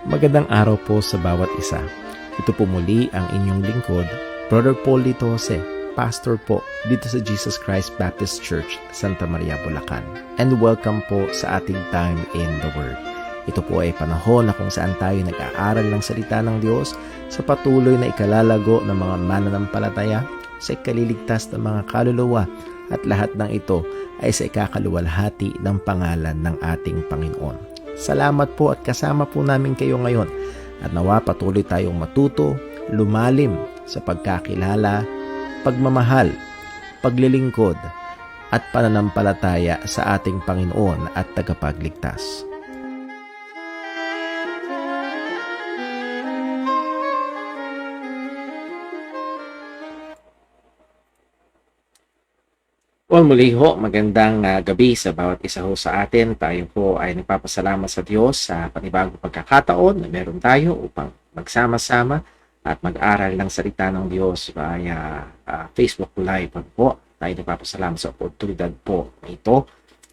Magandang araw po sa bawat isa. Ito po muli ang inyong lingkod, Brother Paul Lito Jose, Pastor po dito sa Jesus Christ Baptist Church, Santa Maria, Bulacan. And welcome po sa ating Time in the Word. Ito po ay panahon na kung saan tayo nag-aaral ng salita ng Diyos sa patuloy na ikalalago ng mga mananampalataya, sa ikaliligtas ng mga kaluluwa, at lahat ng ito ay sa ikakaluwalhati ng pangalan ng ating Panginoon. Salamat po at kasama po namin kayo ngayon at nawa patuloy tayong matuto, lumalim sa pagkakilala, pagmamahal, paglilingkod at pananampalataya sa ating Panginoon at tagapagligtas. Well, muli ho, magandang gabi sa bawat isa ho sa atin. Tayo po ay nagpapasalamat sa Diyos sa panibagong pagkakataon na meron tayo upang magsama-sama at mag-aral ng salita ng Diyos via Facebook Live po. Tayo nagpapasalamat sa oportunidad po na ito.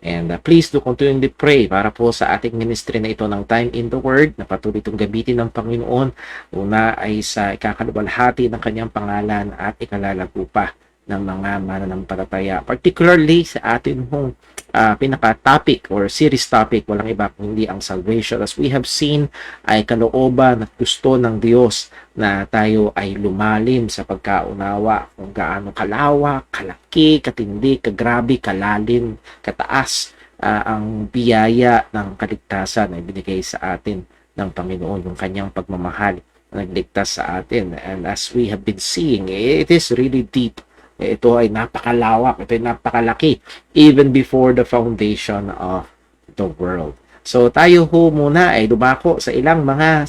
And please do continually pray para po sa ating ministry na ito ng Time in the Word na patuloy itong gamitin ng Panginoon. Una ay sa ikakaluwalhati ng kanyang pangalan at ikalalago pa ng mga mananampalataya, particularly sa atin hong pinaka-topic or series topic, walang iba kundi ang salvation. As we have seen, ay kalooban at gusto ng Diyos na tayo ay lumalim sa pagkaunawa kung gaano kalawak, kalaki, katindi, kagrabe, kalalim, kataas ang biyaya ng kaligtasan na ibinigay sa atin ng Panginoon, yung kanyang pagmamahal na nagligtas sa atin. And as we have been seeing, it is really deep. Ito ay napakalawak, ito ay napakalaki, even before the foundation of the world. So tayo ho muna ay dumako sa ilang mga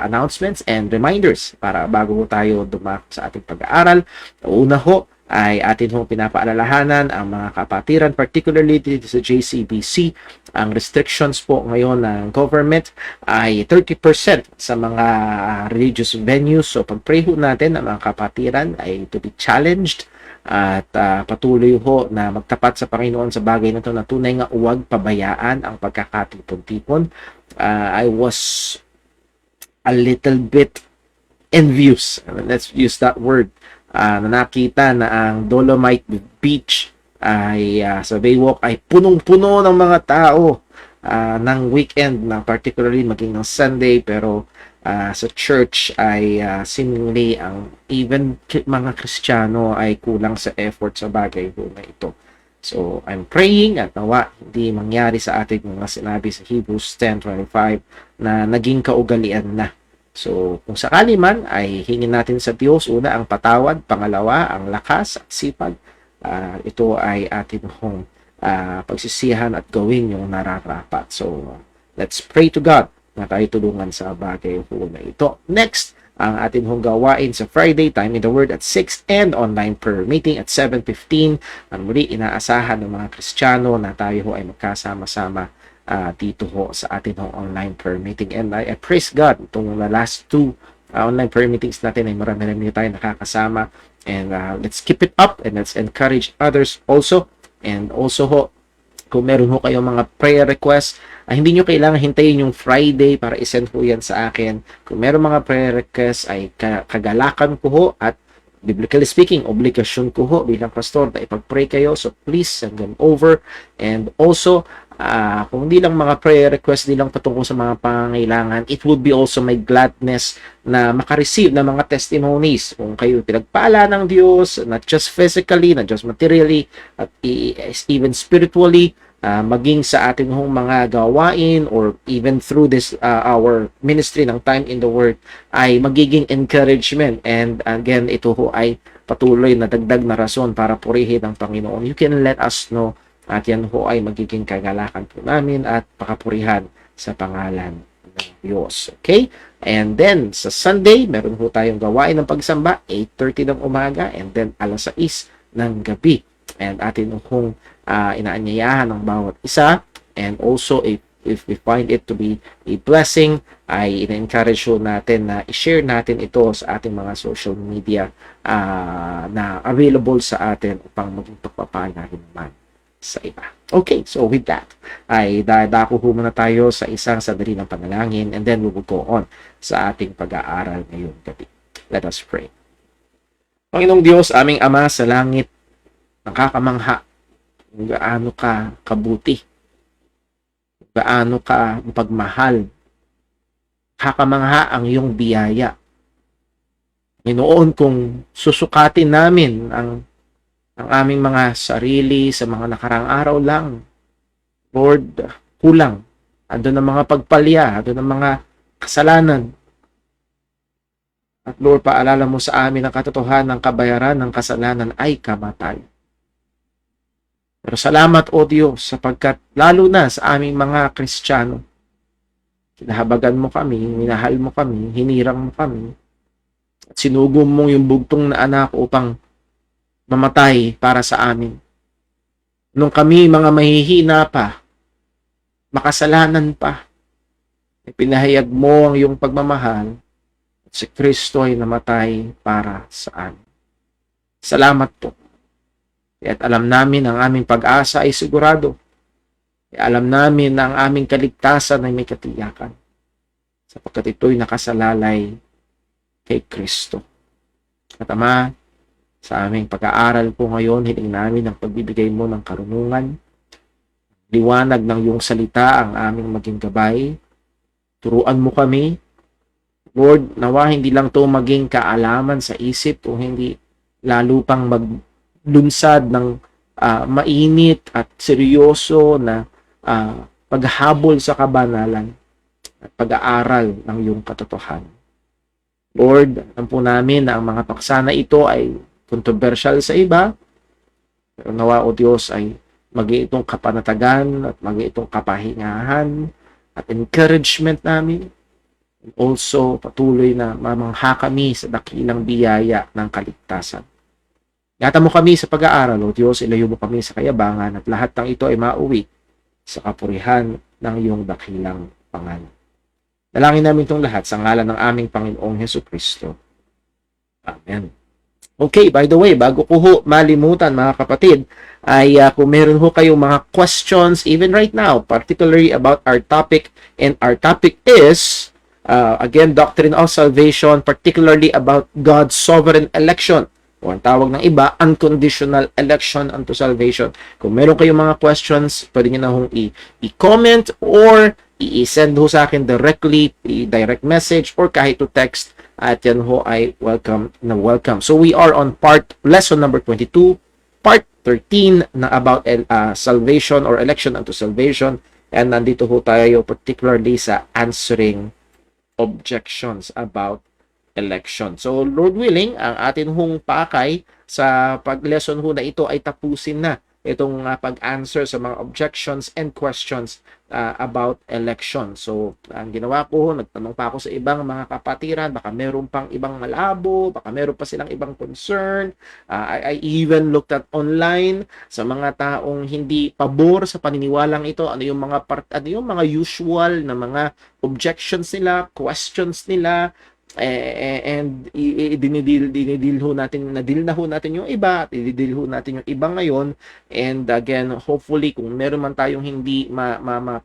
announcements and reminders para bago ho tayo dumako sa ating pag-aaral. Una ho ay atin hong pinapaalalahanan ang mga kapatiran, particularly dito sa JCBC. Ang restrictions po ngayon ng government ay 30% sa mga religious venues. So pag-pray ho natin ang mga kapatiran ay to be challenged at patuloy ho na magtapat sa Panginoon sa bagay na ito na tunay nga huwag pabayaan ang pagkakatipon-tipon. I was a little bit envious, let's use that word, na nakita na ang Dolomite Beach ay sa Baywalk ay punong-puno ng mga tao ng weekend, na particularly maging ng Sunday, pero sa church ay seemingly ang even mga Kristiyano ay kulang sa effort sa bagay na ito. So I'm praying at nawa hindi mangyari sa ating mga sinabi sa Hebrews 10:25 na naging kaugalian na. So kung sakali man ay hingin natin sa Diyos, una ang patawad, pangalawa ang lakas at sipag. Ito ay atin hong pagsisihan at gawin yung nararapat. So let's pray to God na tayo tulungan sa bagay na ito. Next, ang atin hong gawain sa Friday, Time in the Word at 6 and online prayer meeting at 7:15. Ang muli, inaasahan ng mga Kristiyano na tayo ho ay magkasama-sama dito ho sa atin hong online prayer meeting. And I praise God, itong last two online prayer meetings natin ay marami-rami tayo nakakasama. And let's keep it up and let's encourage others also. And also ho, kung meron ho kayong mga prayer requests, hindi nyo kailangan hintayin yung Friday para isend ho yan sa akin. Kung meron mga prayer requests, ay kagalakan ko ho at biblically speaking, obligasyon ko ho bilang pastor na ipag-pray kayo. So please send them over. And also, kung hindi lang mga prayer requests, hindi lang patungkol sa mga pangangailangan, it would be also my gladness na makareceive ng mga testimonies. Kung kayo pinagpala ng Diyos, not just physically, not just materially, at even spiritually, maging sa ating mga gawain or even through this our ministry ng Time in the Word ay magiging encouragement. And again, ito ho ay patuloy na dagdag na rason para purihin ang Panginoon. You can let us know at yan ho ay magiging kagalakan po namin at pakapurihan sa pangalan ng Diyos. Okay? And then, sa Sunday, meron ho tayong gawain ng pagsamba, 8:30 ng umaga, and then alas 6 ng gabi. And atin hong inaanyayahan ng bawat isa. And also, if we find it to be a blessing, ay ina-encourage ho natin na i-share natin ito sa ating mga social media na available sa atin upang maging pagpapala rin naman. sa iba. Okay, so with that, ay dadako muna tayo sa isang sandali ng panalangin and then we will go on sa ating pag-aaral ngayong gabi. Let us pray. Panginoong Diyos, aming Ama sa langit, nakakamangha kung gaano ka kabuti, kung gaano ka pagmahal, nakakamangha ang iyong biyaya. Nginoon, kung susukatin namin ang aming mga sarili sa mga nakarang araw lang, Lord, kulang. Ando ng mga pagpalya, ando ng mga kasalanan. At Lord, paalala mo sa amin ang katotohanan ng kabayaran ng kasalanan ay kamatayan. Pero salamat, O Diyos, sapagkat lalo na sa aming mga Kristiyano, kinahabagan mo kami, minahal mo kami, hinirang mo kami, at sinugom mo yung bugtong na anak upang mamatay para sa amin. Nung kami mga mahihina pa, makasalanan pa, ipinahayag mo ang iyong pagmamahal at si Kristo ay namatay para sa amin. Salamat po. At alam namin ang aming pag-asa ay sigurado. Alam namin na ang aming kaligtasan ay may katiyakan. Sapagkat ito'y nakasalalay kay Kristo. At Ama, sa aming pag-aaral po ngayon, hiling namin ang pagbibigay mo ng karunungan. Liwanag ng iyong salita ang aming maging gabay. Turuan mo kami. Lord, nawa hindi lang to maging kaalaman sa isip o hindi lalo pang maglunsad ng mainit at seryoso na paghabol sa kabanalan at pag-aaral ng iyong katotohanan. Lord, alam po namin na ang mga paksa na ito ay controversial sa iba, pero nawa o Diyos ay mag-iitong kapanatagan at mag-iitong kapahingahan at encouragement namin. And also, patuloy na mamangha kami sa dakilang biyaya ng kaligtasan. Ingatan mo kami sa pag-aaral, O Diyos, ilayo mo kami sa kayabangan at lahat ng ito ay mauwi sa kapurihan ng iyong dakilang pangalan. Dalangin namin itong lahat sa ngalan ng aming Panginoong Hesukristo. Amen. Okay, by the way, bago ko ho malimutan mga kapatid, ay kung meron ho kayong mga questions even right now, particularly about our topic, and our topic is, again, Doctrine of Salvation, particularly about God's sovereign election. O ang tawag ng iba, unconditional election unto salvation. Kung meron kayong mga questions, pwede nyo na hong i-comment or i-send ho sa akin directly, i-direct message, or kahit to text, at yan ho ay welcome na welcome. So we are on lesson number 22, part 13 na about salvation or election unto salvation, and nandito ho tayo particularly sa answering objections about election. So Lord willing, ang atin hong pakay sa pag-lesson ho na ito ay tapusin na itong pag-answer sa mga objections and questions about election. So, ang ginawa ko, nagtanong pa ako sa ibang mga kapatiran, baka meron pang ibang malabo, baka meron pa silang ibang concern. I even looked at online sa mga taong hindi pabor sa paniniwalang ito, ano yung mga usual na mga objections nila, questions nila, and dinidil ho natin, nadil na ho natin yung iba, ididil ho natin yung iba ngayon, and again, hopefully, kung meron man tayong hindi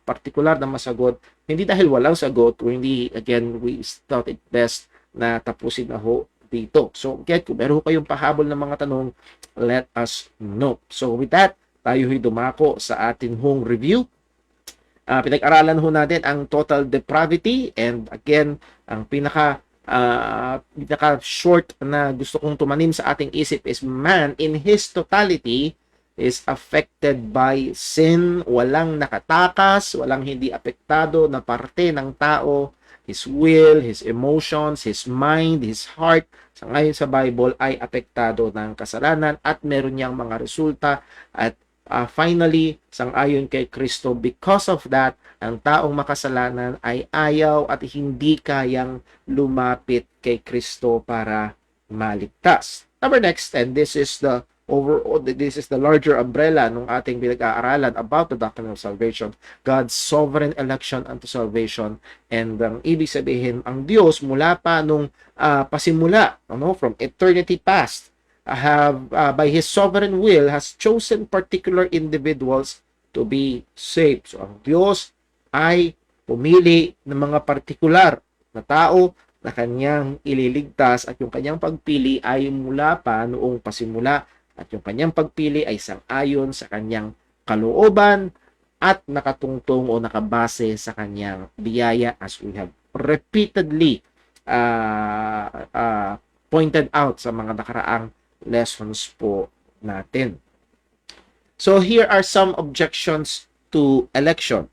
particular na masagot, hindi dahil walang sagot, o hindi, again, we thought it best na tapusin na ho dito. So, kung meron ho kayong pahabol ng mga tanong, let us know. So, with that, tayo ho'y dumako sa atin hong review. Pinag-aralan ho natin ang total depravity, and again, ang pinaka short na gusto kong tumanim sa ating isip is man in his totality is affected by sin. Walang nakatakas, walang hindi apektado na parte ng tao. His will, his emotions, his mind, his heart, sa ngayon sa Bible ay apektado ng kasalanan at meron niyang mga resulta. At finally, sang-ayon kay Kristo, because of that, ang taong makasalanan ay ayaw at hindi kayang lumapit kay Kristo para maligtas. Number next, and this is the larger umbrella ng ating pinag-aaralan about the doctrine of salvation, God's sovereign election unto salvation. And ang ibig sabihin, ang Diyos mula pa nung pasimula, from eternity past, by His sovereign will, has chosen particular individuals to be saved. So, ang Diyos ay pumili ng mga partikular na tao na kanyang ililigtas at yung kanyang pagpili ay mula pa noong pasimula at yung kanyang pagpili ay sang-ayon sa kanyang kalooban at nakatungtong o nakabase sa kanyang biyaya, as we have repeatedly pointed out sa mga nakaraang lessons po natin. So here are some objections to election,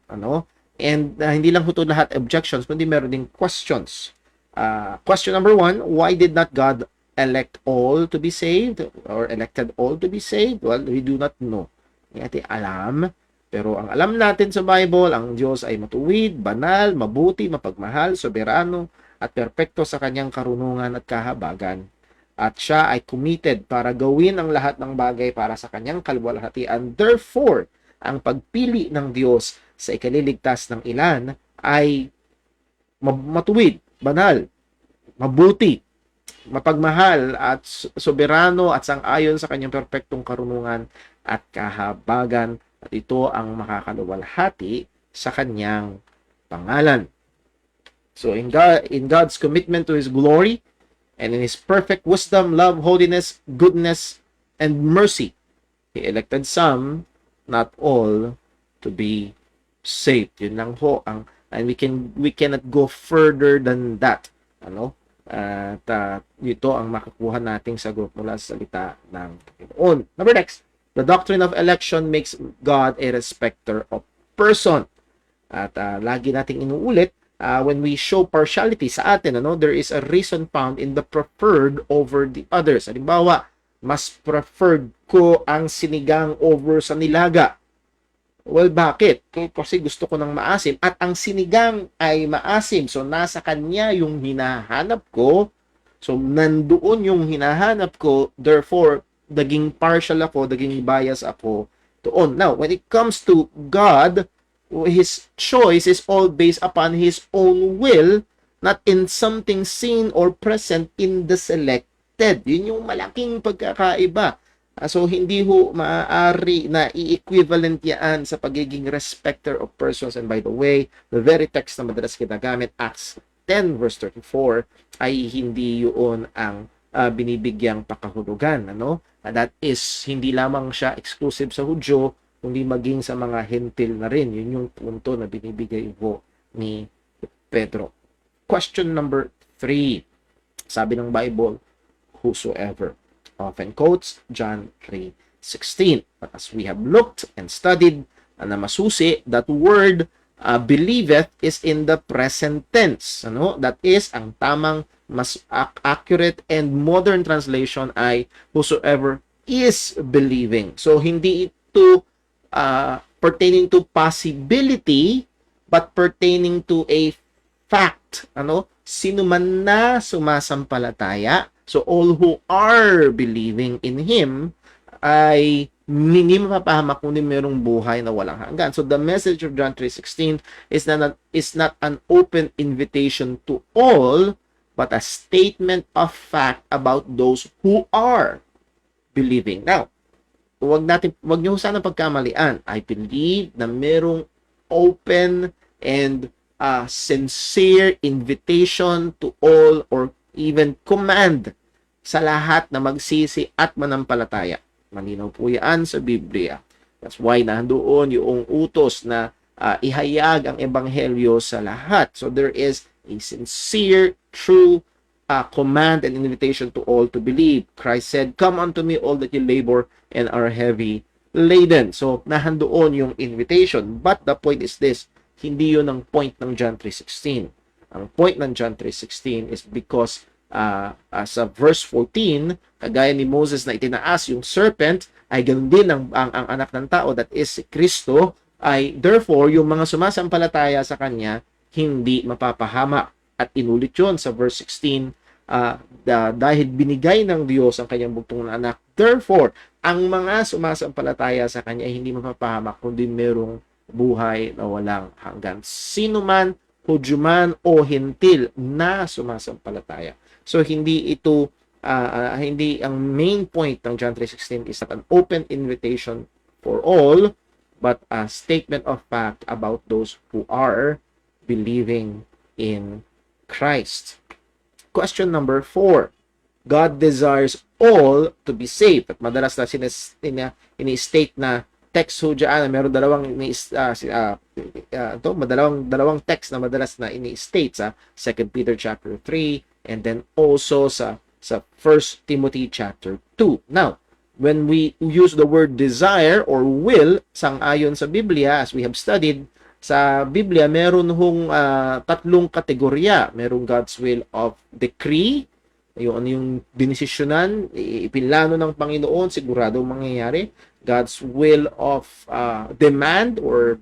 and hindi lang ito lahat objections, kundi meron ding questions. Question number 1, why did not God elect all to be saved or elected all to be saved? Well, we do not know. Hindi natin alam. Pero ang alam natin sa Bible, ang Diyos ay matuwid, banal, mabuti, mapagmahal, soberano, at perpekto sa kanyang karunungan at kahabagan. At siya ay committed para gawin ang lahat ng bagay para sa kanyang kaluwalhatian. Therefore, ang pagpili ng Diyos sa ikaliligtas ng ilan ay matuwid, banal, mabuti, mapagmahal at soberano at sang-ayon sa kanyang perpektong karunungan at kahabagan, at ito ang makakaluwalhati sa kanyang pangalan. So in God's commitment to His glory and in His perfect wisdom, love, holiness, goodness, and mercy, He elected some, not all, to be saved. Yun lang ho ang, and we cannot go further than that. At ito ang makukuha nating sagot mula sa salita ng Panginoon. Number next, the doctrine of election makes God a respecter of person. At lagi nating inuulit, when we show partiality sa atin, there is a reason found in the preferred over the others. Halimbawa, mas preferred ko ang sinigang over sa nilaga. Well, bakit? Kasi gusto ko ng maasim at ang sinigang ay maasim. So, nasa kanya yung hinahanap ko. So, nandoon yung hinahanap ko. Therefore, naging partial ako, naging bias ako doon. Now, when it comes to God, His choice is all based upon His own will, not in something seen or present in the selected. Yun yung malaking pagkakaiba. So, hindi ho maaari na i-equivalent yan sa pagiging respecter of persons. And by the way, the very text na madalas ginagamit, Acts 10 verse 34, ay hindi yun ang binibigyang pakahulugan. That is, hindi lamang siya exclusive sa Hudyo, kundi maging sa mga hentil na rin. Yun yung punto na binibigay po ni Pedro. Question number 3. Sabi ng Bible, whosoever. Often quotes John 3:16. But as we have looked and studied, na masusi, that word believeth is in the present tense. That is, ang tamang, mas accurate and modern translation ay whosoever is believing. So, hindi ito pertaining to possibility, but pertaining to a fact. Sino man na sumasampalataya, so all who are believing in Him ay hindi mapapahamak kundi merong buhay na walang hanggan. So the message of John 3:16 is not an open invitation to all, but a statement of fact about those who are believing. Now, wag niyo sana pagkamalian. I believe na merong open and sincere invitation to all, or even command sa lahat na magsisi at manampalataya. Malinaw po yan sa Biblia. That's why nandoon yung utos na ihayag ang ebanghelyo sa lahat. So there is a sincere, true command and invitation to all to believe. Christ said, "Come unto me all that you labor and are heavy laden." So nahandoon yung invitation. But the point is this, hindi yun ang point ng John 3:16. Ang point ng John 3:16 is because sa verse 14, kagaya ni Moses na itinaas yung serpent, ay ganoon din ang anak ng tao, that is si Kristo, ay therefore yung mga sumasampalataya sa kanya hindi mapapahamak. At inulit yun sa verse 16, dahil binigay ng Diyos ang kanyang bugtong na anak, therefore ang mga sumasampalataya sa kanya ay hindi mapapahamak kundi merong buhay na walang hanggan. Sino man, Hudyo man o hentil na sumasampalataya. So hindi ito hindi ang main point ng John 3:16 is not an open invitation for all, but a statement of fact about those who are believing in Christ. Question number 4. God desires all to be saved. At madalas na ini-state na text ho dyan, meron dalawang text na madalas na ini-state sa 2 Peter chapter 3 and then also sa 1 Timothy chapter 2. Now, when we use the word desire or will, sang-ayon sa Biblia, as we have studied, sa Biblia, meron hong tatlong kategorya. Merong God's will of decree, yung dinesisyonan, ipinlano ng Panginoon, sigurado mangyayari. God's will of demand or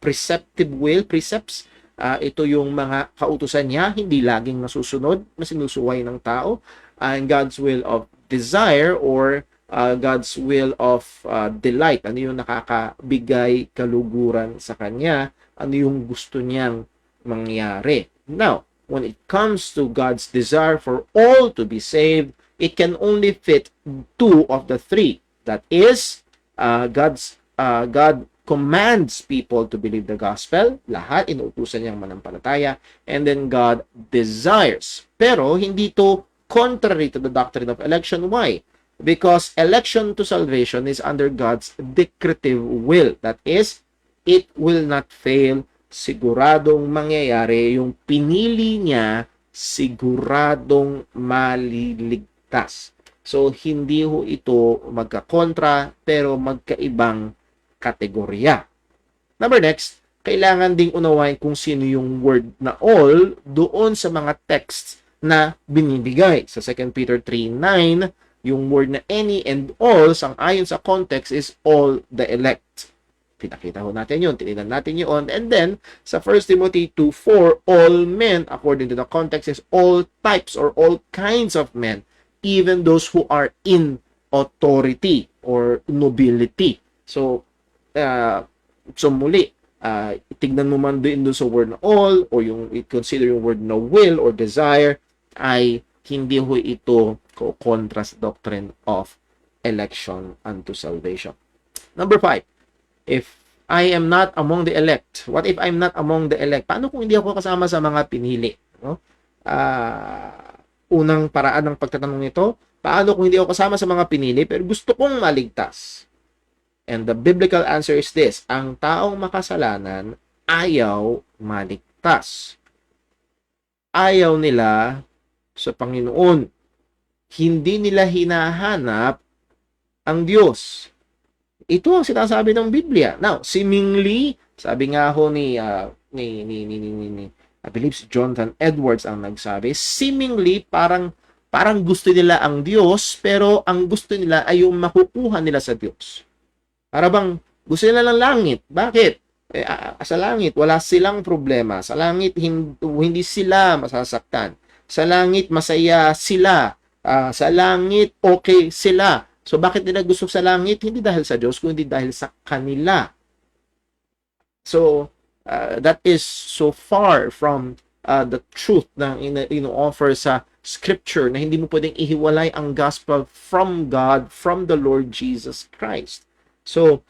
preceptive will, precepts. Ito yung mga kautusan niya, hindi laging nasusunod, na sinusuway ng tao. And God's will of desire or God's will of delight. Ano yung nakakabigay kaluguran sa Kanya? Ano yung gusto niyang mangyari? Now, when it comes to God's desire for all to be saved, it can only fit two of the three. That is, God commands people to believe the gospel. Lahat inuutusan niyang manampalataya. And then God desires. Pero hindi to contrary to the doctrine of election. Why? Because election to salvation is under God's decretive will. That is, it will not fail. Siguradong mangyayari. Yung pinili niya, siguradong maliligtas. So, hindi ho ito magkakontra, pero magkaibang kategorya. Number next, kailangan ding unawain kung sino yung word na all doon sa mga texts na binibigay. Sa 2 Peter 3:9, yung word na any and all, sang-ayon sa context, is all the elect. Pinakita ho natin yun, tinignan natin yun. And then, sa 1 Timothy 2:4, all men, according to the context, is all types or all kinds of men, even those who are in authority or nobility. So muli, tignan mo man doon sa word na all or yung consider yung word na will or desire, ay hindi ho ito kontra sa doctrine of election unto salvation. Number 5, if I am not among the elect, what if I'm not among the elect? Paano kung hindi ako kasama sa mga pinili? No? Unang paraan ng pagtatanong nito, paano kung hindi ako kasama sa mga pinili pero gusto kong maligtas? And the biblical answer is this: ang taong makasalanan ayaw maligtas. Ayaw nila sa Panginoon. Hindi nila hinahanap ang Diyos. Ito ang sinasabi ng Biblia. Now, seemingly, sabi nga ho I believe si Jonathan Edwards ang nagsabi, seemingly parang gusto nila ang Diyos, pero ang gusto nila ay yung makukuha nila sa Diyos. Para bang gusto nila ng langit. Bakit? Sa langit, wala silang problema. Sa langit, hindi sila masasaktan. Sa langit, masaya sila. Sa langit, okay sila. So, bakit nila gusto sa langit? Hindi dahil sa Diyos, kundi dahil sa kanila. So, that is so far from the truth na ino-offer sa Scripture na hindi mo pwedeng ihiwalay ang gospel from God, from the Lord Jesus Christ. So,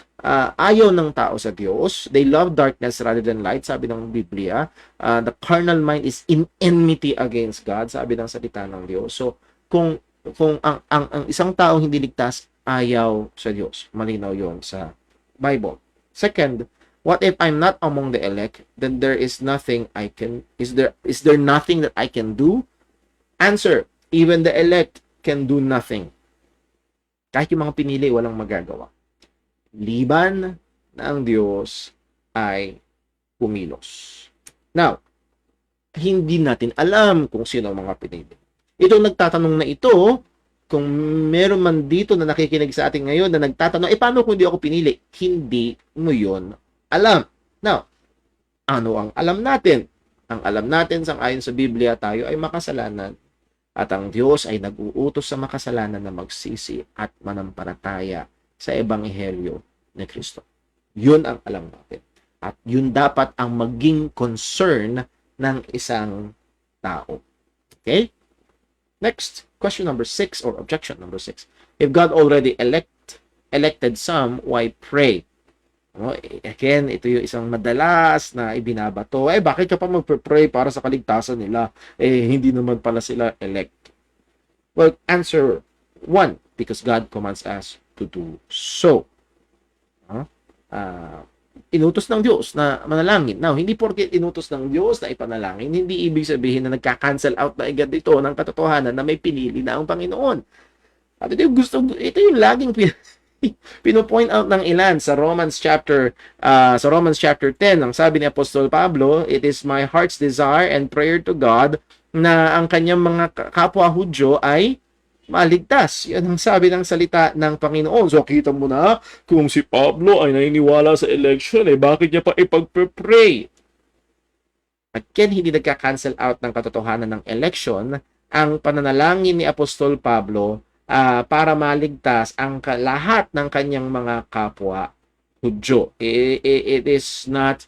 ayaw ng tao sa Diyos. They love darkness rather than light, sabi ng Biblia. The carnal mind is in enmity against God, sabi ng salita ng Diyos. So, kung ang isang tao hindi ligtas, ayaw sa Diyos. Malinaw yon sa Bible. Second, what if I'm not among the elect? Then there is nothing I can, is there nothing that I can do? Answer, even the elect can do nothing. Kahit yung mga pinili, walang magagawa. Liban na ang Diyos ay kumilos. Now, hindi natin alam kung sino ang mga pinili. Itong nagtatanong na ito, kung meron man dito na nakikinig sa atin ngayon na nagtatanong, paano kung hindi ako pinili? Hindi mo yon alam. Now, ano ang alam natin? Ang alam natin, sang-ayon sa Biblia, tayo ay makasalanan at ang Diyos ay nag-uutos sa makasalanan na magsisi at manampalataya sa Ebanghelyo ni Kristo. Yun ang alam natin. At yun dapat ang maging concern ng isang tao. Okay? Next. question number 6 or objection number 6. If God already elected some, why pray? No, again, ito yung isang madalas na ibinabato. Bakit ka pa magpe-pray para sa kaligtasan nila? Hindi naman pala sila elect. Well, answer 1, because God commands us to do so. Inutos ng Diyos na manalangin. Now, hindi porket inutos ng Diyos na ipanalangin, hindi ibig sabihin na nagka-cancel out na agad ito ng katotohanan na may pinili na ang Panginoon. At ito yung laging pino-point out ng ilan sa Romans chapter 10. Ang sabi ni Apostol Pablo, it is my heart's desire and prayer to God na ang kanyang mga kapwa Hudyo ay maligtas. Yan ang sabi ng salita ng Panginoon. So, kita mo na, kung si Pablo ay naniniwala sa election, bakit niya pa ipagpe-pray? Again, hindi nagka-cancel out ng katotohanan ng election ang pananalangin ni Apostol Pablo para maligtas ang lahat ng kanyang mga kapwa Hudyo. It is not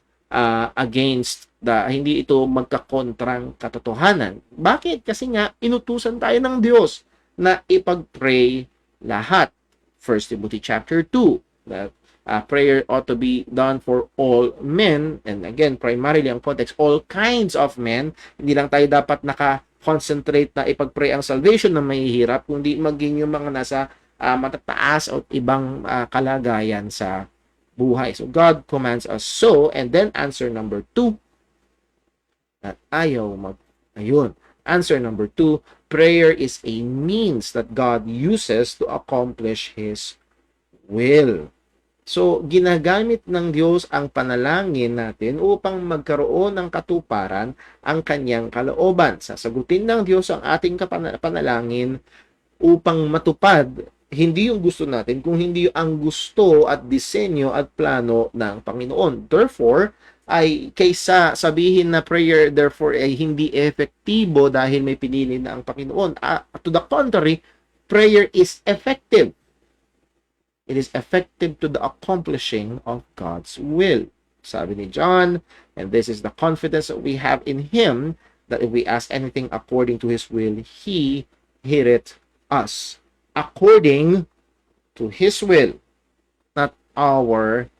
against hindi ito magkakontrang katotohanan. Bakit? Kasi nga, inutusan tayo ng Diyos na ipag-pray lahat. 1 Timothy chapter 2, that prayer ought to be done for all men. And again, primarily ang context, all kinds of men. Hindi lang tayo dapat naka-concentrate na ipag-pray ang salvation na mahihirap, kundi maging yung mga nasa matataas o ibang kalagayan sa buhay. So God commands us so. And then answer number 2, that ayun. Answer number 2, prayer is a means that God uses to accomplish His will. So, ginagamit ng Diyos ang panalangin natin upang magkaroon ng katuparan ang kanyang kalooban. Sasagutin ng Diyos ang ating panalangin upang matupad hindi yung gusto natin, kung hindi ang gusto at disenyo at plano ng Panginoon. Therefore, ay kaysa sabihin na prayer therefore ay hindi efektibo dahil may pinili na ang Panginoon. To the contrary, prayer is effective. It is effective to the accomplishing of God's will. Sabi ni John, and this is the confidence that we have in Him, that if we ask anything according to His will, He heareth us. According to His will, not our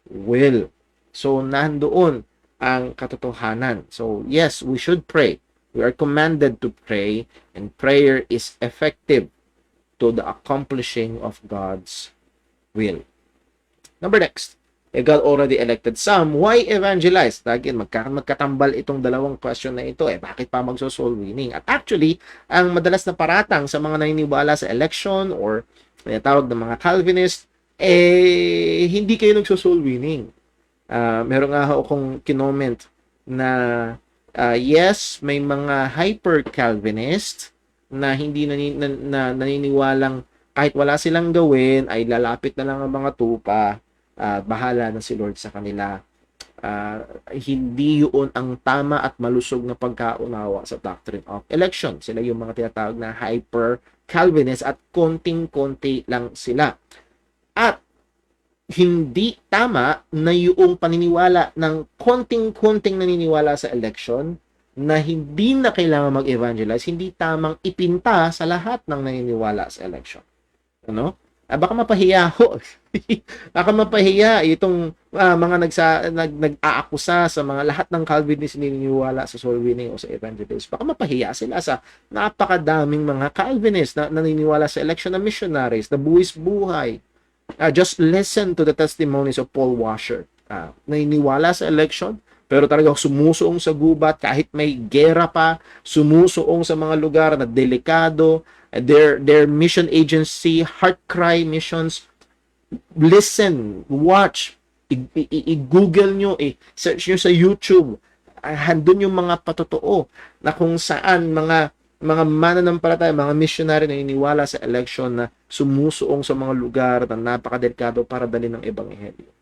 will. So, nandoon ang katotohanan. So, yes, we should pray. We are commanded to pray, and prayer is effective to the accomplishing of God's will. Number next, if God already elected some, why evangelize? Again, magkatambal itong dalawang question na ito. Bakit pa magso-soul winning? At actually, ang madalas na paratang sa mga naniniwala sa election or tawag ng mga Calvinist, hindi kayo nagso-soul winning. Meron nga akong kinoment na yes, may mga hyper-Calvinist na hindi naniniwalang kahit wala silang gawin, ay lalapit na lang ang mga tupa, bahala na si Lord sa kanila. Hindi yun ang tama at malusog na pagkaunawa sa doctrine of election. Sila yung mga tinatawag na hyper-Calvinist at konting-konti lang sila. At hindi tama na yung paniniwala ng konting-konting naniniwala sa election na hindi na kailangan mag-evangelize, hindi tamang ipinta sa lahat ng naniniwala sa election. Ano? Baka mapahiya ho. Baka mapahiya itong mga nag-aakusa sa mga lahat ng Calvinist naniniwala sa soul winning o sa evangelist. Baka mapahiya sila sa napakadaming mga Calvinist na naniniwala sa election na missionaries, na buwis buhay. Just listen to the testimonies of Paul Washer. Naniniwala sa election, pero talagang sumusuong sa gubat kahit may gera pa, sumusuong sa mga lugar na delikado. Their mission agency, Heart Cry Missions, listen, watch, i-google nyo, search nyo sa YouTube, handun yung mga patotoo na kung saan mga mananampalataya, mga missionary na iniwala sa election na sumusuong sa mga lugar na napakadelikado para dalhin ng ebanghelyo.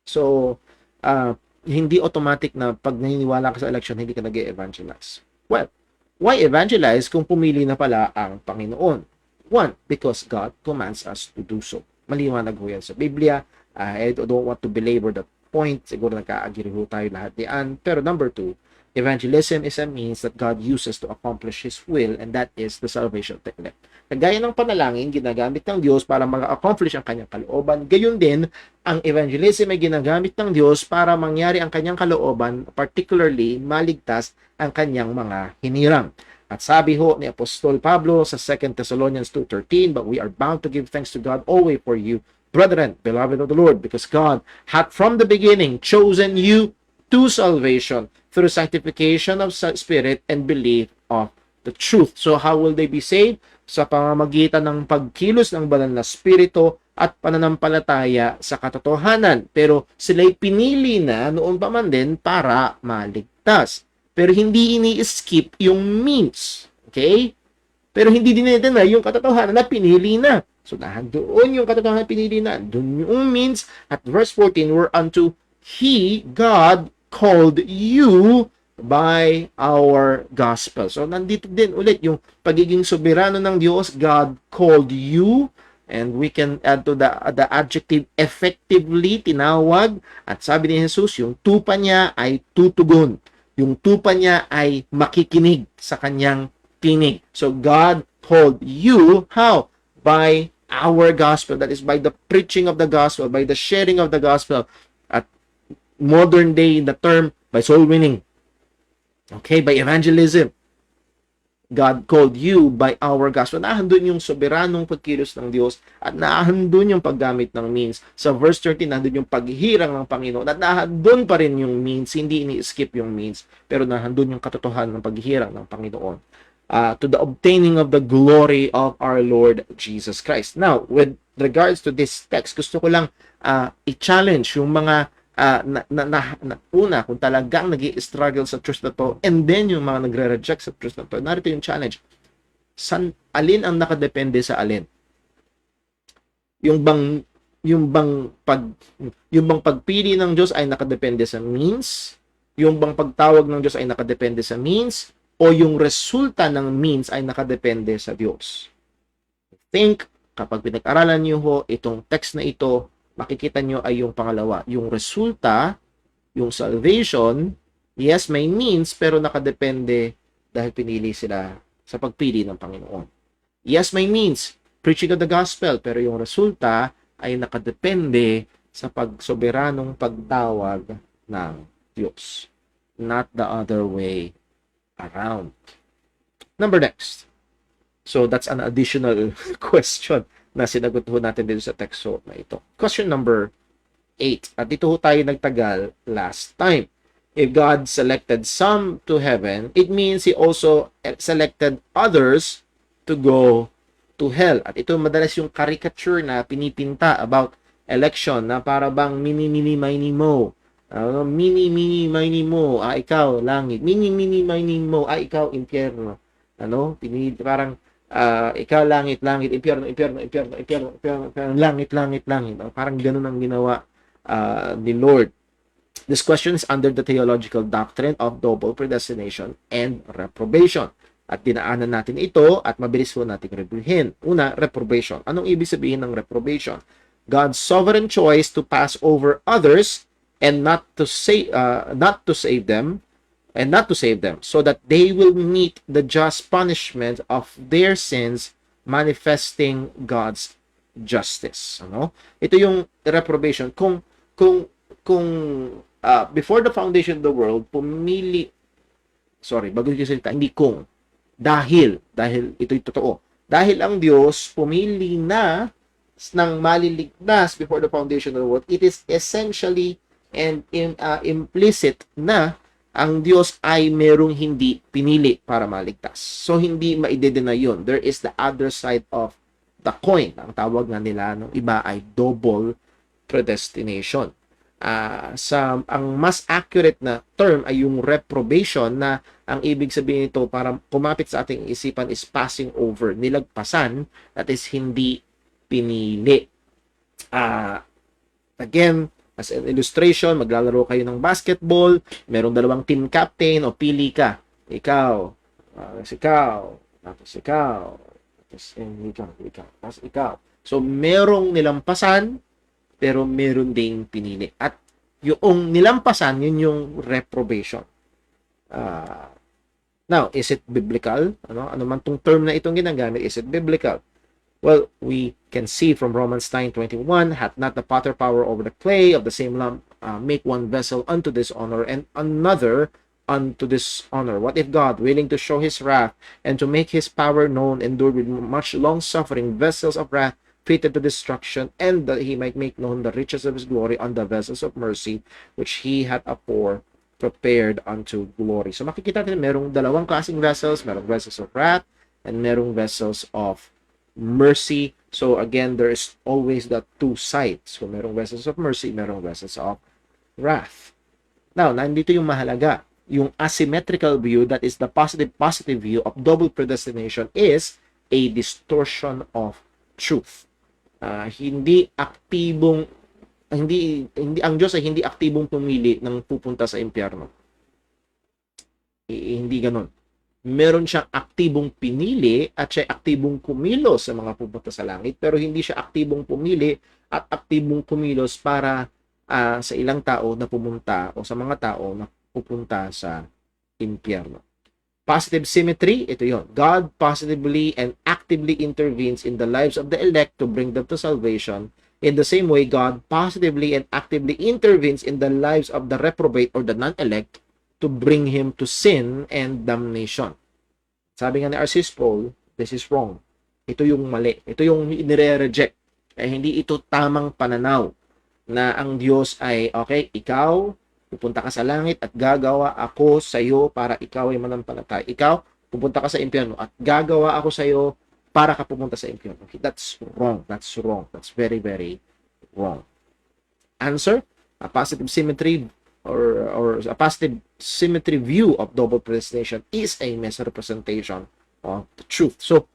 So, hindi automatic na pag naniniwala ka sa election, hindi ka nag-evangelize. Well, why evangelize kung pumili na pala ang Panginoon? One, because God commands us to do so. Maliwanag ho yan sa Biblia. I don't want to belabor that point. Siguro nagka-agree ho tayo lahat diyan. Pero number 2, Evangelism is a means that God uses to accomplish His will, and that is the salvation of the elect. Kagaya ng panalangin, ginagamit ng Diyos para mag-accomplish ang kanyang kalooban. Gayon din, ang evangelism ay ginagamit ng Diyos para mangyari ang kanyang kalooban, particularly maligtas ang kanyang mga hinirang. At sabi ho ni Apostol Pablo sa 2 Thessalonians 2:13, "But we are bound to give thanks to God always for you, brethren, beloved of the Lord, because God hath from the beginning chosen you to salvation through sanctification of spirit and belief of the truth." So how will they be saved? Sa pamamagitan ng pagkilos ng banal na spirito at pananampalataya sa katotohanan. Pero sila'y pinili na noon pa man din para maligtas. Pero hindi ini-skip yung means. Okay? Pero hindi din na yung katotohanan na pinili na. So, doon yung katotohanan na pinili na. Doon yung means. At verse 14, whereunto He, God, called you by our gospel. So, nandito din ulit yung pagiging soberano ng Diyos. God called you. And we can add to the adjective effectively, tinawag. At sabi ni Jesus, yung tupa niya ay tutugon. Yung tupa niya ay makikinig sa kanyang tinig. So, God called you, how? By our gospel. That is by the preaching of the gospel, by the sharing of the gospel. At modern day, the term, by soul winning. Okay, by evangelism. God called you by our gospel. Nahandun yung soberanong pagkilos ng Diyos at nahandun yung paggamit ng means. Sa verse 13, nahandun yung paghirang ng Panginoon at nahandun pa rin yung means. Hindi ini-skip yung means, pero nahandun yung katotohanan ng paghirang ng Panginoon. To the obtaining of the glory of our Lord Jesus Christ. Now, with regards to this text, gusto ko lang i-challenge yung mga una, kung talagang nag-i-struggle sa truth na to, and then yung mga nagre-reject sa truth na to, narito yung challenge. Alin ang nakadepende sa alin? Yung bang pagpili ng Diyos ay nakadepende sa means? Yung bang pagtawag ng Diyos ay nakadepende sa means? O yung resulta ng means ay nakadepende sa Diyos? I think, kapag pinag-aralan niyo ho itong text na ito, makikita nyo ay yung pangalawa. Yung resulta, yung salvation, yes, may means, pero nakadepende dahil pinili sila sa pagpili ng Panginoon. Yes, may means, preaching of the gospel, pero yung resulta ay nakadepende sa pagsoberanong pagtawag ng Diyos. Not the other way around. Number next. So, that's an additional question na sinagot ho natin dito sa text na ito. Question number 8. At dito ho tayo nagtagal last time. If God selected some to heaven, it means He also selected others to go to hell. At ito madalas yung caricature na pinipinta about election na para bang mini-mini-mini mo. Mini-mini-mini mo, ikaw, langit. Mini-mini-mini mo, ikaw, impyerno. Parang ikaw langit, impyerno, langit. Parang ganun ang ginawa ni Lord. This question is under the theological doctrine of double predestination and reprobation. At dinaanan natin ito at mabilis po natin reviewin. Una, reprobation. Anong ibig sabihin ng reprobation? God's sovereign choice to pass over others and not to save them, so that they will meet the just punishment of their sins, manifesting God's justice. Ito yung reprobation. Kung before the foundation of the world, dahil ito'y totoo. Dahil ang Diyos pumili na ng maliligtas before the foundation of the world, it is essentially and implicit na ang Diyos ay merong hindi pinili para maligtas. So, hindi maidedeny yun. There is the other side of the coin. Ang tawag nga nila ng iba ay double predestination. Ang mas accurate na term ay yung reprobation, na ang ibig sabihin nito para kumapit sa ating isipan is passing over, nilagpasan, that is hindi pinili. Again, as an illustration, maglalaro kayo ng basketball, merong dalawang team captain, o pili ka. Ikaw, tapos ikaw. So, merong nilampasan, pero meron ding pinili. At yung nilampasan, yun yung reprobation. Now, is it biblical? Ano man tong term na itong ginagamit, is it biblical? Well, we can see from Romans 9:21, hath not the potter power over the clay of the same lump, make one vessel unto dishonor and another unto dishonor? What if God, willing to show his wrath and to make his power known, endured with much long suffering vessels of wrath fitted to destruction, and that he might make known the riches of his glory on the vessels of mercy, which he had afore prepared unto glory. So makikita natin merong dalawang klaseng vessels, merong vessels of wrath and merong vessels of mercy. So again, there is always the two sides. So merong vessels of mercy, merong vessels of wrath. Now, nandito yung mahalaga. Yung asymmetrical view, that is the positive view of double predestination, is a distortion of truth. Hindi aktibong hindi ang Diyos ay hindi aktibong pumili ng pupunta sa impyerno. Hindi ganoon. Meron siyang aktibong pinili at siya aktibong kumilos sa mga pupunta sa langit, pero hindi siya aktibong pumili at aktibong kumilos para sa ilang tao na pumunta o sa mga tao na pupunta sa impyerno. Positive symmetry, ito yon. God positively and actively intervenes in the lives of the elect to bring them to salvation. In the same way, God positively and actively intervenes in the lives of the reprobate or the non-elect to bring him to sin and damnation. Sabi nga ni R.C. Sproul, this is wrong. Ito yung mali. Ito yung nire-reject. Hindi ito tamang pananaw na ang Diyos ay, okay, ikaw, pupunta ka sa langit at gagawa ako sa iyo para ikaw ay manampalataya. Ikaw, pupunta ka sa impyerno at gagawa ako sa iyo para ka pupunta sa impyerno. Okay, that's wrong. That's wrong. That's very, very wrong. Answer, a positive symmetry or a positive symmetry view of double predestination is a misrepresentation of the truth. So,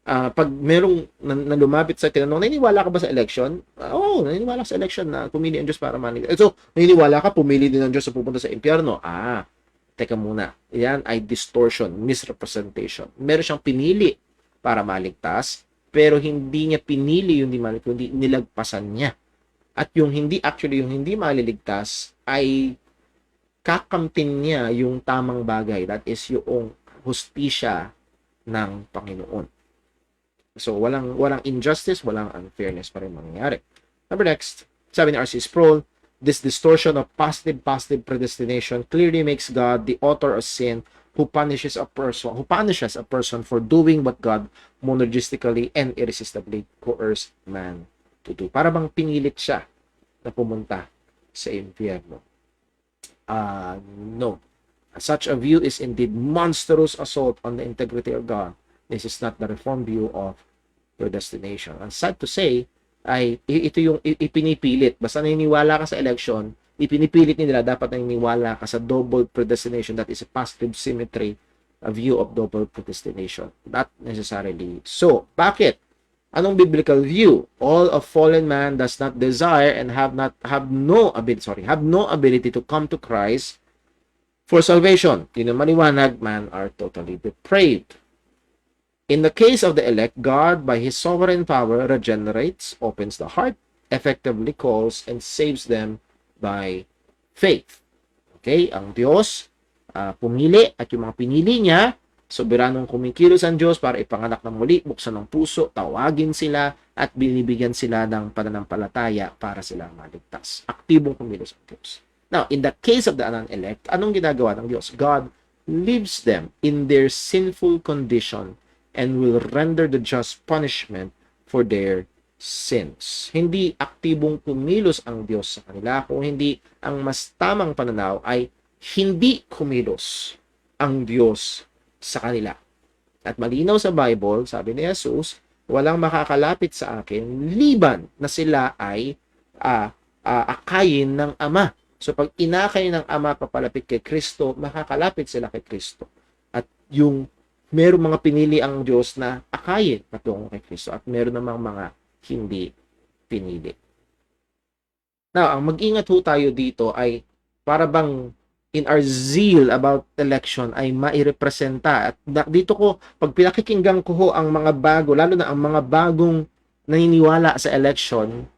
pag merong na lumapit sa tinanong, naniniwala ka ba sa election? Oo, naniniwala ka sa election na pumili ang Diyos para manigay. So, naniniwala ka, pumili din ang Diyos sa pupunta sa impyerno. Teka muna. Yan ay distortion, misrepresentation. Meron siyang pinili para maligtas, pero hindi niya pinili yung di maligtas, kundi nilagpasan niya. At yung hindi maliligtas ay kakamtin niya yung tamang bagay, that is yung hustisya ng Panginoon. So walang injustice, walang unfairness pa rin mangyayari. Number next, sabi ni R.C. Sproul, this distortion of positive predestination clearly makes God the author of sin who punishes a person for doing what God monergistically and irresistibly coerced man to do. Para bang pinilit siya na pumunta sa impyerno. No. Such a view is indeed monstrous assault on the integrity of God. This is not the Reformed view of predestination. And sad to say, ay ito yung ipinipilit. Basta naniniwala ka sa election, ipinipilit nila dapat naniniwala ka sa double predestination. That is a positive symmetry, a view of double predestination. Not necessarily so. Bakit? Anong biblical view? All of fallen man does not desire and have no ability to come to Christ for salvation. Yun ang maliwanag, man are totally depraved. In the case of the elect, God, by His sovereign power, regenerates, opens the heart, effectively calls, and saves them by faith. Okay? Ang Diyos, pumili, at yung mga pinili niya, soberanong kumikilos ang Diyos para ipanganak ng muli, buksan ng puso, tawagin sila, at binibigyan sila ng pananampalataya para sila maligtas. Aktibong kumilos ang Diyos. Now, in the case of the non-elect, anong ginagawa ng Diyos? God leaves them in their sinful condition and will render the just punishment for their sins. Hindi aktibong kumilos ang Diyos sa kanila, kung hindi ang mas tamang pananaw ay hindi kumilos ang Diyos sa kanila. At malinaw sa Bible, sabi ni Jesus, walang makakalapit sa akin liban na sila ay akayin ng Ama. So pag inakay ng Ama papalapit kay Kristo, makakalapit sila kay Kristo. At yung meron mga pinili ang Diyos na akayin patungo kay Kristo at meron namang mga hindi pinili. Now, ang mag-ingat ho tayo dito ay para bang in our zeal about election ay mairepresenta. At dito ko, pag pinakikinggan ko ho ang mga bago, lalo na ang mga bagong naniniwala sa election,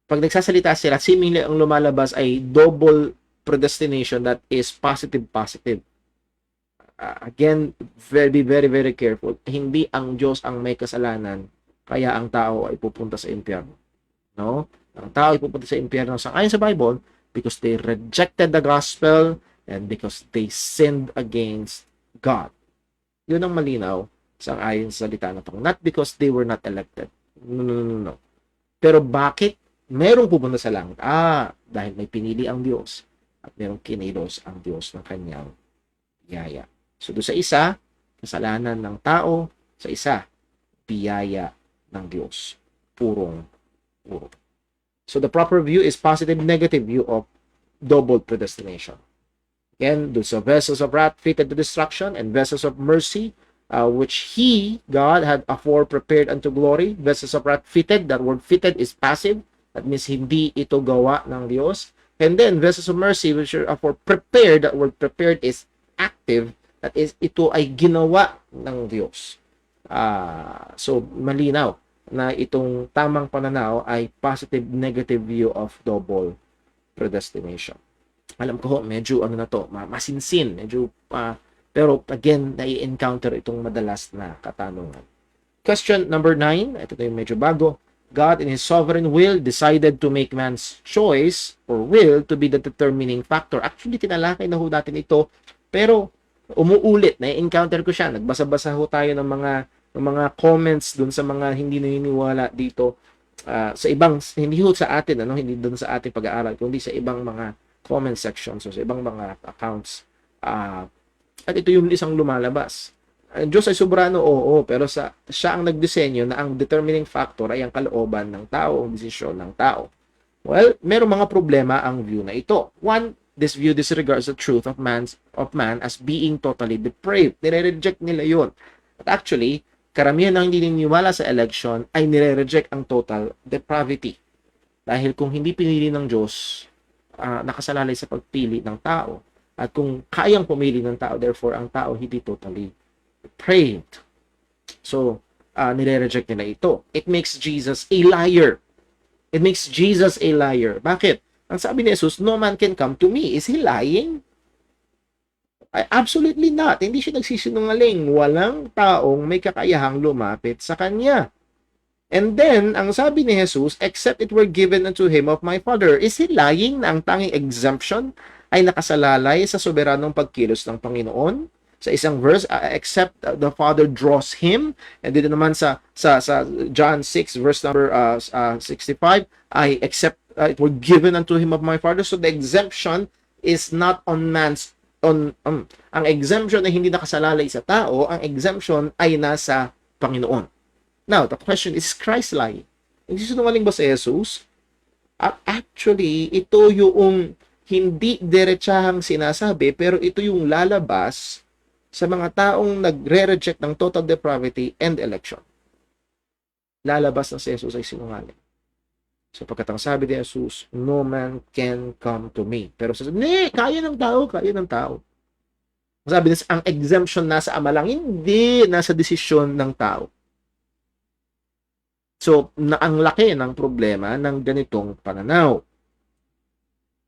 pag nagsasalita sila, seemingly ang lumalabas ay double predestination, that is positive. Again, very, very, very careful. Hindi ang Diyos ang may kasalanan, kaya ang tao ay pupunta sa impyerno. No? Ang tao ay pupunta sa impyerno ayon sa Bible because they rejected the gospel and because they sinned against God. Yun ang malinaw sa ayon sa salita na ito. Not because they were not elected. No, no, no, no. Pero bakit merong pupunta sa langit? Dahil may pinili ang Diyos at merong kinilos ang Diyos ng kanyang biyaya. So, doon sa isa, kasalanan ng tao. Sa isa, biyaya ng Diyos. Puro. So, the proper view is positive-negative view of double predestination. Again, doon sa vessels of wrath fitted to destruction and vessels of mercy, which He, God, had afore prepared unto glory. Vessels of wrath fitted, that word fitted is passive. That means hindi ito gawa ng Diyos. And then, vessels of mercy, which are afore prepared, that word prepared is active. That is, ito ay ginawa ng Diyos. So, malinaw na itong tamang pananaw ay positive-negative view of double predestination. Alam ko, medyo masinsin, pero again, nai-encounter itong madalas na katanungan. Question number 9, ito na yung medyo bago. God in His sovereign will decided to make man's choice or will to be the determining factor. Actually, tinalakay na ho natin ito, pero umuulit, na-encounter ko siya. Nagbasa-basa ho tayo ng mga comments dun sa mga hindi naniniwala dito sa ibang, hindi ho sa atin, hindi dun sa ating pag-aaral, kundi sa ibang mga comment sections, so sa ibang mga accounts. At ito yung isang lumalabas. Ang Diyos ay soberano, oo, pero siya ang nagdisenyo na ang determining factor ay ang kalooban ng tao, ang desisyon ng tao. Well, merong mga problema ang view na ito. One, this view disregards the truth of man as being totally depraved. Nire-reject nila yun. But actually, karamihan ng hindi naniniwala sa election ay nire-reject ang total depravity. Dahil kung hindi pinili ng Diyos, nakasalalay sa pagpili ng tao. At kung kayang pumili ng tao, therefore, ang tao hindi totally depraved. So, nire-reject nila ito. It makes Jesus a liar. It makes Jesus a liar. Bakit? Ang sabi ni Jesus, no man can come to me. Is He lying? Absolutely not. Hindi siya nagsisinungaling. Walang taong may kakayahang lumapit sa Kanya. And then, ang sabi ni Jesus, except it were given unto Him of my Father. Is He lying na ang tanging exemption ay nakasalalay sa soberanong pagkilos ng Panginoon? Sa isang verse, except the Father draws Him. And dito naman sa John 6, verse number 65, I except it were given unto Him of my Father. So the exemption is not on man's ang exemption ay hindi nakasalalay sa tao, ang exemption ay nasa Panginoon. Now, the question is Christ lying? Hindi sinungaling ba si Jesus? Actually, ito yung hindi diretsahang sinasabi, pero ito yung lalabas sa mga taong nagre-reject ng total depravity and election. Lalabas na si Jesus ay sinungaling. So, pagkat ang sabi ni Jesus, no man can come to me. Pero sabi, kaya ng tao. Sabi niya, ang exemption nasa Ama lang, hindi nasa desisyon ng tao. So, ang laki ng problema ng ganitong pananaw.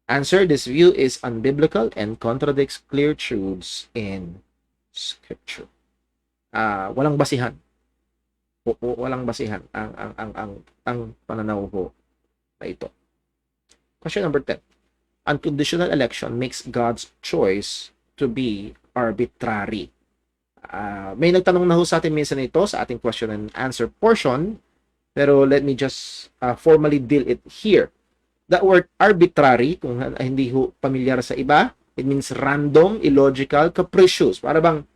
Answer, this view is unbiblical and contradicts clear truths in Scripture. Walang basihan. Walang basihan ang pananaw ko na ito. Question number 10. Unconditional election makes God's choice to be arbitrary. May nagtanong na ho sa atin minsan ito sa ating question and answer portion, pero let me just formally deal it here. The word arbitrary, kung hindi ho familiar sa iba, it means random, illogical, capricious. Para bang,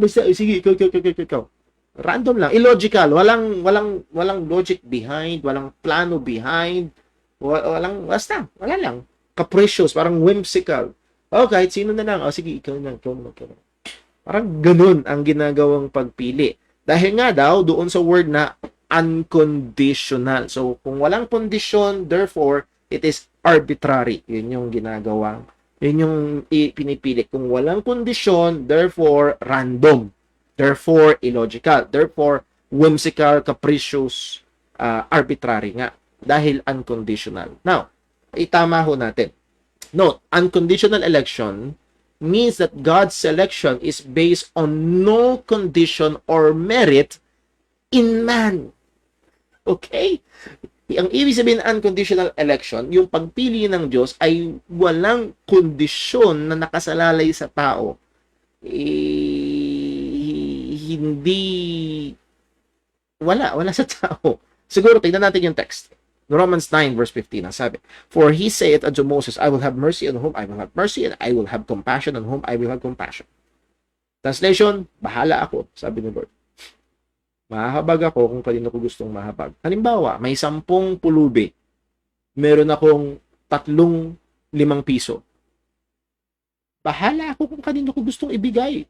basta, sige, ikaw. Random lang, illogical, walang logic behind, walang plano behind, basta, wala lang. Capricious, parang whimsical. Kahit sino na lang, sige, ikaw na. Parang ganun ang ginagawang pagpili. Dahil nga daw, doon sa word na unconditional. So, kung walang kondisyon, therefore, it is arbitrary. Yun yung ginagawang, yun yung pinipili. Kung walang kondisyon, therefore, random. Therefore, illogical. Therefore, whimsical, capricious, arbitrary nga. Dahil unconditional. Now, itama ho natin. Note, unconditional election means that God's selection is based on no condition or merit in man. Okay? Ang ibig sabihin ng unconditional election, yung pagpili ng Diyos ay walang kondisyon na nakasalalay sa tao. Hindi wala sa tao. Siguro tingnan natin yung text. Romans 9 verse 15 ang sabi, "For he saith unto Moses, I will have mercy on whom I will have mercy, and I will have compassion on whom I will have compassion." Translation, bahala ako, sabi ni Lord. Mahahabag ako kung kanino ko gustong mahabag. Halimbawa, may 10 pulubi. Meron akong 3 5 piso. Bahala ako kung kanino ko gustong ibigay.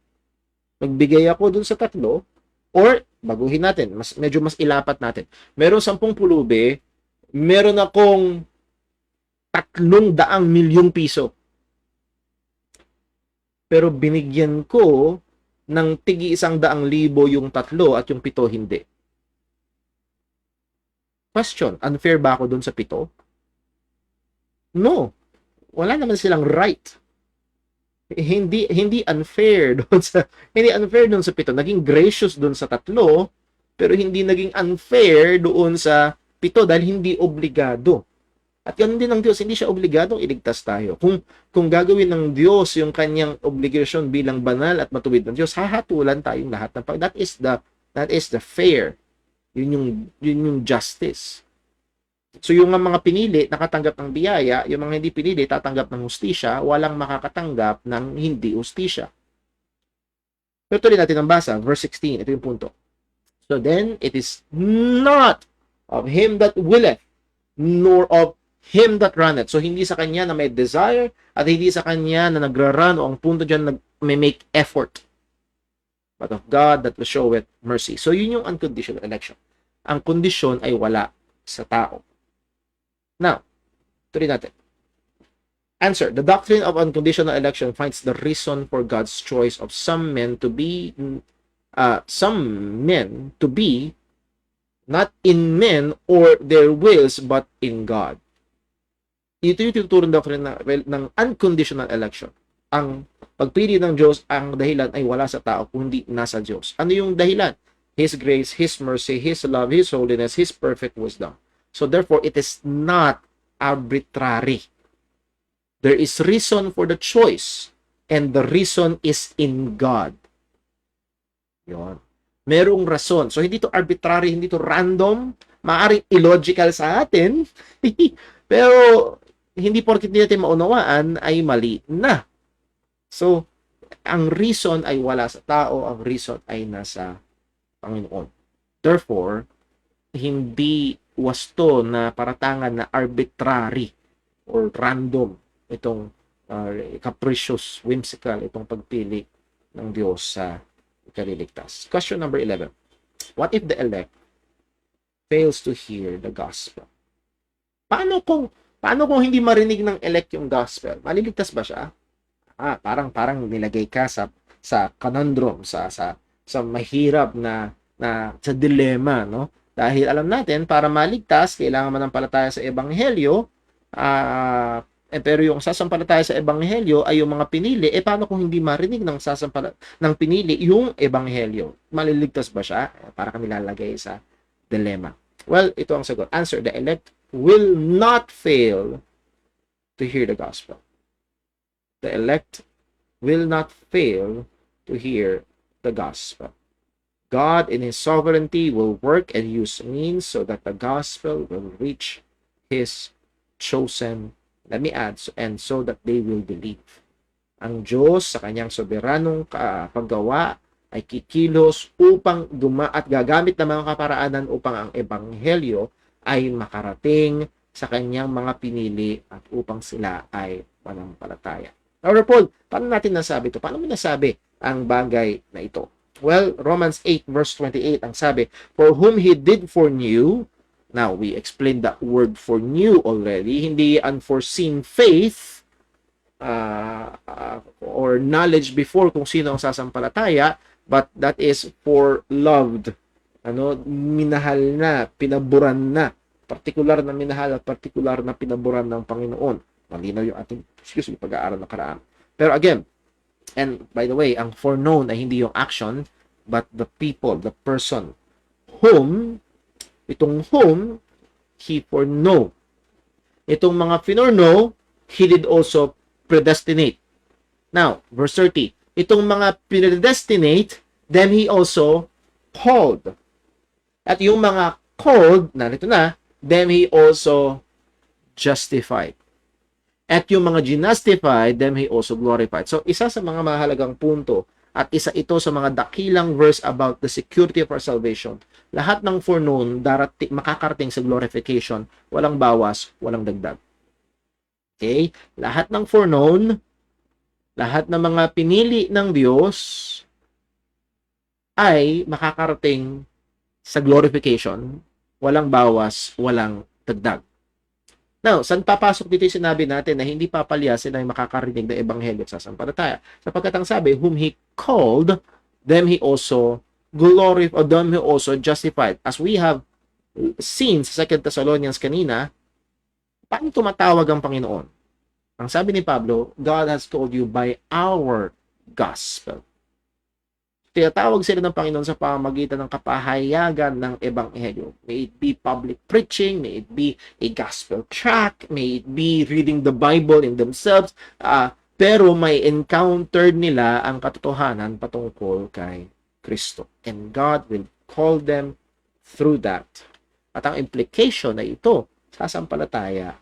Magbigay ako dun sa 3, or baguhin natin, medyo mas ilapat natin. Meron 10 pulubi, meron akong 300 milyong piso. Pero binigyan ko ng tigi 100,000 yung 3 at yung 7 hindi. Question, unfair ba ako dun sa 7? No. Wala naman silang right. Hindi unfair doon sa 7. Naging gracious doon sa 3, pero hindi naging unfair doon sa 7 dahil hindi obligado. At ganun din ng Diyos, hindi siya obligadong iligtas tayo. Kung gagawin ng Diyos yung kanyang obligation bilang banal at matuwid ng Diyos, hahatulan tayong lahat ng that is the fair. Yun yung justice. So yung mga pinili nakatanggap ng biyaya, yung mga hindi pinili tatanggap ng hustisya, walang makakatanggap ng hindi hustisya. Pero tuloy natin ang basa, verse 16, ito yung punto. So then, it is not of him that willeth, nor of him that runneth. So hindi sa kanya na may desire, at hindi sa kanya na nagra-run, o ang punto dyan may make effort, but of God that will show it mercy. So yun yung unconditional election. Ang kondisyon ay wala sa tao. Now, tuloy natin. Answer. The doctrine of unconditional election finds the reason for God's choice of some men to be not in men or their wills, but in God. Ito yung tuturong doctrine ng unconditional election. Ang pagpili ng Diyos, ang dahilan ay wala sa tao, kundi nasa Diyos. Ano yung dahilan? His grace, His mercy, His love, His holiness, His perfect wisdom. So therefore, it is not arbitrary. There is reason for the choice, and the reason is in God. Yun. Merong rason. So hindi to arbitrary, hindi to random, maaaring illogical sa atin, pero hindi porket hindi natin maunawaan ay mali na. So, ang reason ay wala sa tao, ang reason ay nasa Panginoon. Therefore, hindi wasto na paratangan na arbitrary or random itong capricious, whimsical itong pagpili ng Diyos sa ikaliligtas. Question number 11. What if the elect fails to hear the gospel? Paano kung hindi marinig ng elect yung gospel? Maliligtas ba siya? Parang nilagay ka sa conundrum, sa mahirap na sa dilemma, no? Dahil alam natin, para maligtas, kailangan manampalataya sa ebanghelyo, pero yung sasampalataya sa ebanghelyo ay yung mga pinili, paano kung hindi marinig ng pinili yung ebanghelyo? Maliligtas ba siya? Para kami lalagay sa dilemma. Well, ito ang sagot. Answer, the elect will not fail to hear the gospel. The elect will not fail to hear the gospel. God in His sovereignty will work and use means so that the gospel will reach His chosen, let me add, and so that they will believe. Ang Diyos sa kanyang soberanong paggawa ay kikilos upang at gagamit ng mga kaparaanan upang ang ebanghelyo ay makarating sa kanyang mga pinili at upang sila ay manampalataya. Now, Paul, paano natin nasabi ito? Paano mo nasabi ang bagay na ito? Well, Romans 8 verse 28 ang sabi, for whom He did foreknew. Now, we explained that word foreknew already. Hindi unforeseen faith or knowledge before kung sino ang sasampalataya, but that is for loved. Minahal na, pinaburan na. Partikular na minahal at partikular na pinaburan ng Panginoon. Malinaw yung ating pag-aaral na karaan. Pero again, And by the way, ang foreknown ay hindi yung action, but the people, the person whom, itong whom, he foreknow. Itong mga finorknow, he did also predestinate. Now, verse 30, itong mga predestinate, them he also called. At yung mga called, narito na, them he also justified. At yung mga ginustified, them he also glorified. So, isa sa mga mahalagang punto at isa ito sa mga dakilang verse about the security of our salvation. Lahat ng foreknown, makakarating sa glorification, walang bawas, walang dagdag. Okay? Lahat ng foreknown, lahat ng mga pinili ng Diyos ay makakarating sa glorification, walang bawas, walang dagdag. Now, saan papasok dito yung sinabi natin na hindi papalya sila yung makakarinig ng ebanghelyo sa sampalataya? Sapagkat ang sabi, whom he called, them he also glorified, or them he also justified. As we have seen sa 2 Thessalonians kanina, paano tumatawag ang Panginoon? Ang sabi ni Pablo, God has called you by our gospel. Tinatawag sila ng Panginoon sa pamamagitan ng kapahayagan ng ebanghelyo. May it be public preaching, may it be a gospel tract, may it be reading the Bible in themselves, pero may encountered nila ang katotohanan patungkol kay Kristo. And God will call them through that. At ang implication ay ito, sasampalataya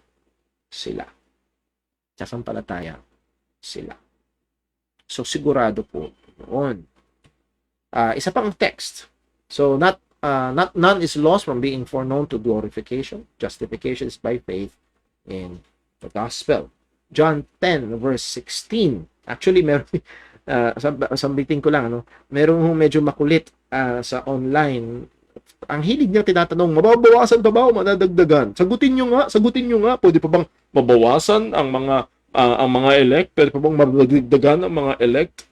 sila. Sasampalataya sila. So sigurado po noon. Isa pang text. So not none is lost from being foreknown to glorification. Justification is by faith in the gospel. John 10 verse 16. Actually meron sambitin ko lang Merong medyo makulit sa online. Ang hilig niya tinatanong, mababawasan pa ba o madadagdagan? Sagutin niyo nga. Pwede pa bang mabawasan ang mga elect? Pwede pa bang madadagdagan ang mga elect?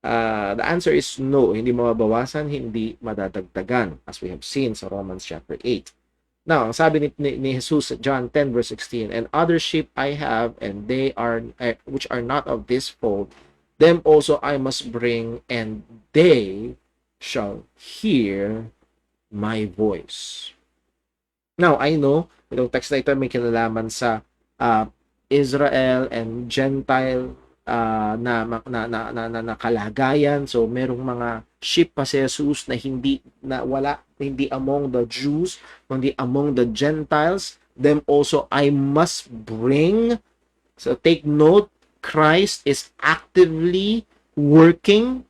The answer is no. Hindi mababawasan, hindi madadagdagan, as we have seen sa Romans chapter 8. Now, ang sabi ni Jesus sa John 10 verse 16, and other sheep I have, and they are which are not of this fold, them also I must bring, and they shall hear my voice. Now, I know, itong text na ito may kinalaman sa Israel and Gentile na kalagayan. So merong mga sheep pa si Jesus na hindi among the Jews, kundi among the Gentiles. Them also I must bring. So take note, Christ is actively working.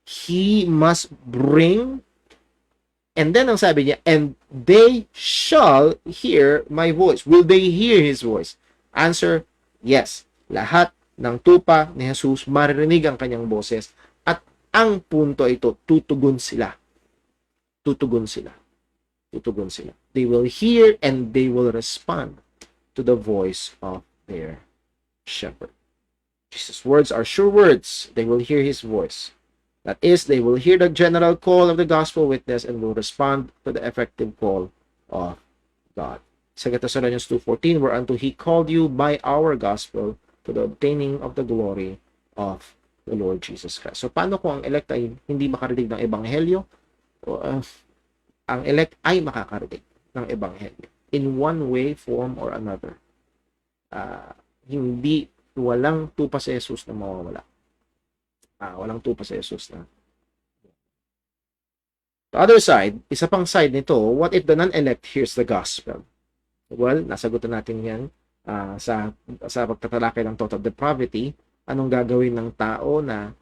He must bring. And then ang sabi niya, and they shall hear my voice. Will they hear His voice? Answer, yes. Lahat ng tupa ni Jesus, maririnig ang kanyang boses. At ang punto ito, tutugon sila. Tutugon sila. Tutugon sila. They will hear and they will respond to the voice of their shepherd. Jesus' words are sure words. They will hear His voice. That is, they will hear the general call of the gospel witness and will respond to the effective call of God. 2 Thessalonians 2:14, whereunto He called you by our gospel to the obtaining of the glory of the Lord Jesus Christ. So, paano kung ang elect ay hindi makarinig ng ebanghelyo? Ang elect ay makakarinig ng ebanghelyo in one way, form, or another. Walang tupa sa Jesus na mawawala. Walang tupa sa Jesus na. The other side, isa pang side nito, what if the non-elect hears the gospel? Well, nasagutan natin yan sa pagtatalakay ng total depravity. Anong gagawin ng tao na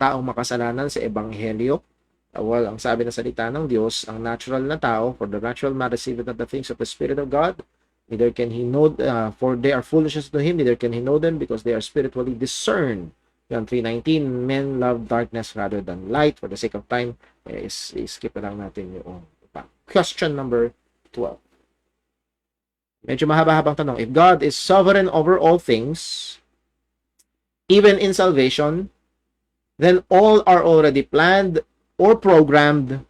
taong makasalanan sa ebanghelyo? Well, ang sabi ng salita ng Diyos, ang natural na tao, for the natural man receiveth not the things of the Spirit of God, neither can he know, for they are foolishness to him, neither can he know them, because they are spiritually discerned. John 3:19, men love darkness rather than light. For the sake of time, skip na lang natin yung question number 12. Medyo mahaba-habang tanong. If God is sovereign over all things, even in salvation, then all are already planned or programmed,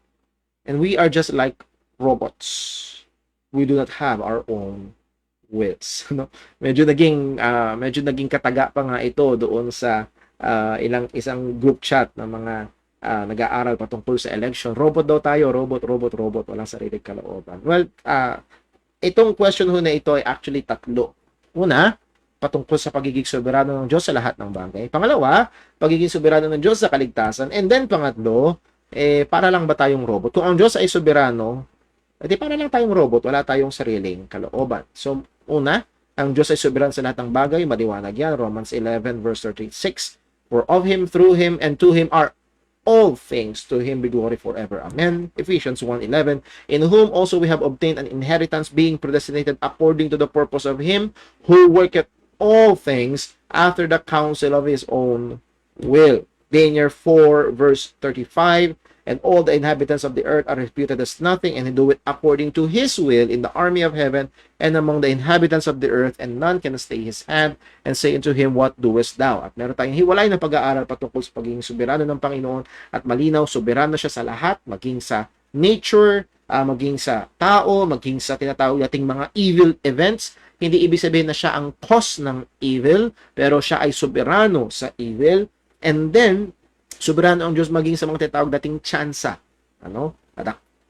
and we are just like robots. We do not have our own wills. Medyo naging kataga pa nga ito doon sa isang group chat ng mga nag-aaral patungkol sa election. Robot daw tayo, robot, walang sariling kalooban. Well, itong question ho na ito ay actually tatlo. Una, patungkol sa pagiging soberano ng Diyos sa lahat ng bagay. Pangalawa, pagiging soberano ng Diyos sa kaligtasan. And then pangatlo, para lang ba tayong robot? Kung ang Diyos ay soberano, edi para lang tayong robot, wala tayong sariling kalooban. So, una, ang Diyos ay soberano sa lahat ng bagay, maliwanag yan, Romans 11 verse 36. For of Him, through Him, and to Him are all things, to Him be glory forever. Amen. Ephesians 1:11, in whom also we have obtained an inheritance, being predestinated according to the purpose of Him who worketh all things after the counsel of His own will. Daniel 4 verse 35, and all the inhabitants of the earth are reputed as nothing, and He doeth according to His will in the army of heaven and among the inhabitants of the earth, and none can stay His hand and say unto Him, what doest thou? At meron tayong hiwalay na pag-aaral patungkol sa pagiging soberano ng Panginoon, at malinaw, soberano siya sa lahat, maging sa nature, maging sa tao, maging sa tinatawag nating mga evil events. Hindi ibig sabihin na siya ang cause ng evil, pero siya ay soberano sa evil. And then, soberano ang Diyos maging sa mga tinatawag nating tsansa. Ano?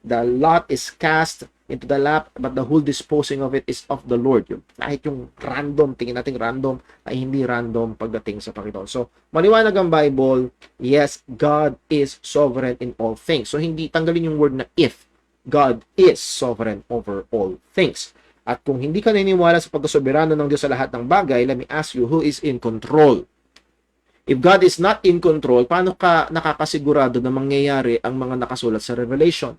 The lot is cast into the lap, but the whole disposing of it is of the Lord. Kahit yung random, tingin natin random, ay hindi random pagdating sa Panginoon. So, maliwanag ang Bible, yes, God is sovereign in all things. So, hindi tanggalin yung word na if. God is sovereign over all things. At kung hindi ka naniniwala sa pagkasoberano ng Diyos sa lahat ng bagay, let me ask you, who is in control? If God is not in control, paano ka nakakasigurado na mangyayari ang mga nakasulat sa Revelation?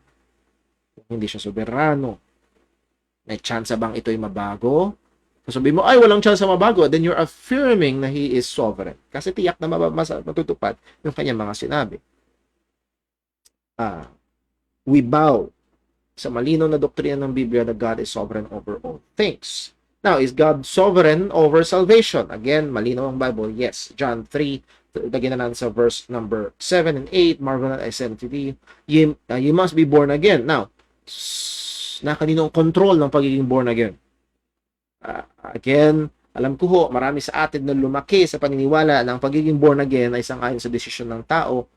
Kung hindi siya soberano, may chance bang ito'y mabago? Sabihin mo, ay, walang chance mabago. Then you're affirming na He is sovereign. Kasi tiyak na matutupad yung kanyang mga sinabi. We bow sa malinaw na doktrina ng Biblia na God is sovereign over all things. Now, is God sovereign over salvation? Again, malinaw ang Bible. Yes. John 3, lagyan na natin sa verse number 7 and 8. Marvel at I said to thee, you must be born again. Now, kanino ang control ng pagiging born again? Again, alam ko ho, marami sa atin na lumaki sa paniniwala na ang pagiging born again ay sangayon sa desisyon ng tao.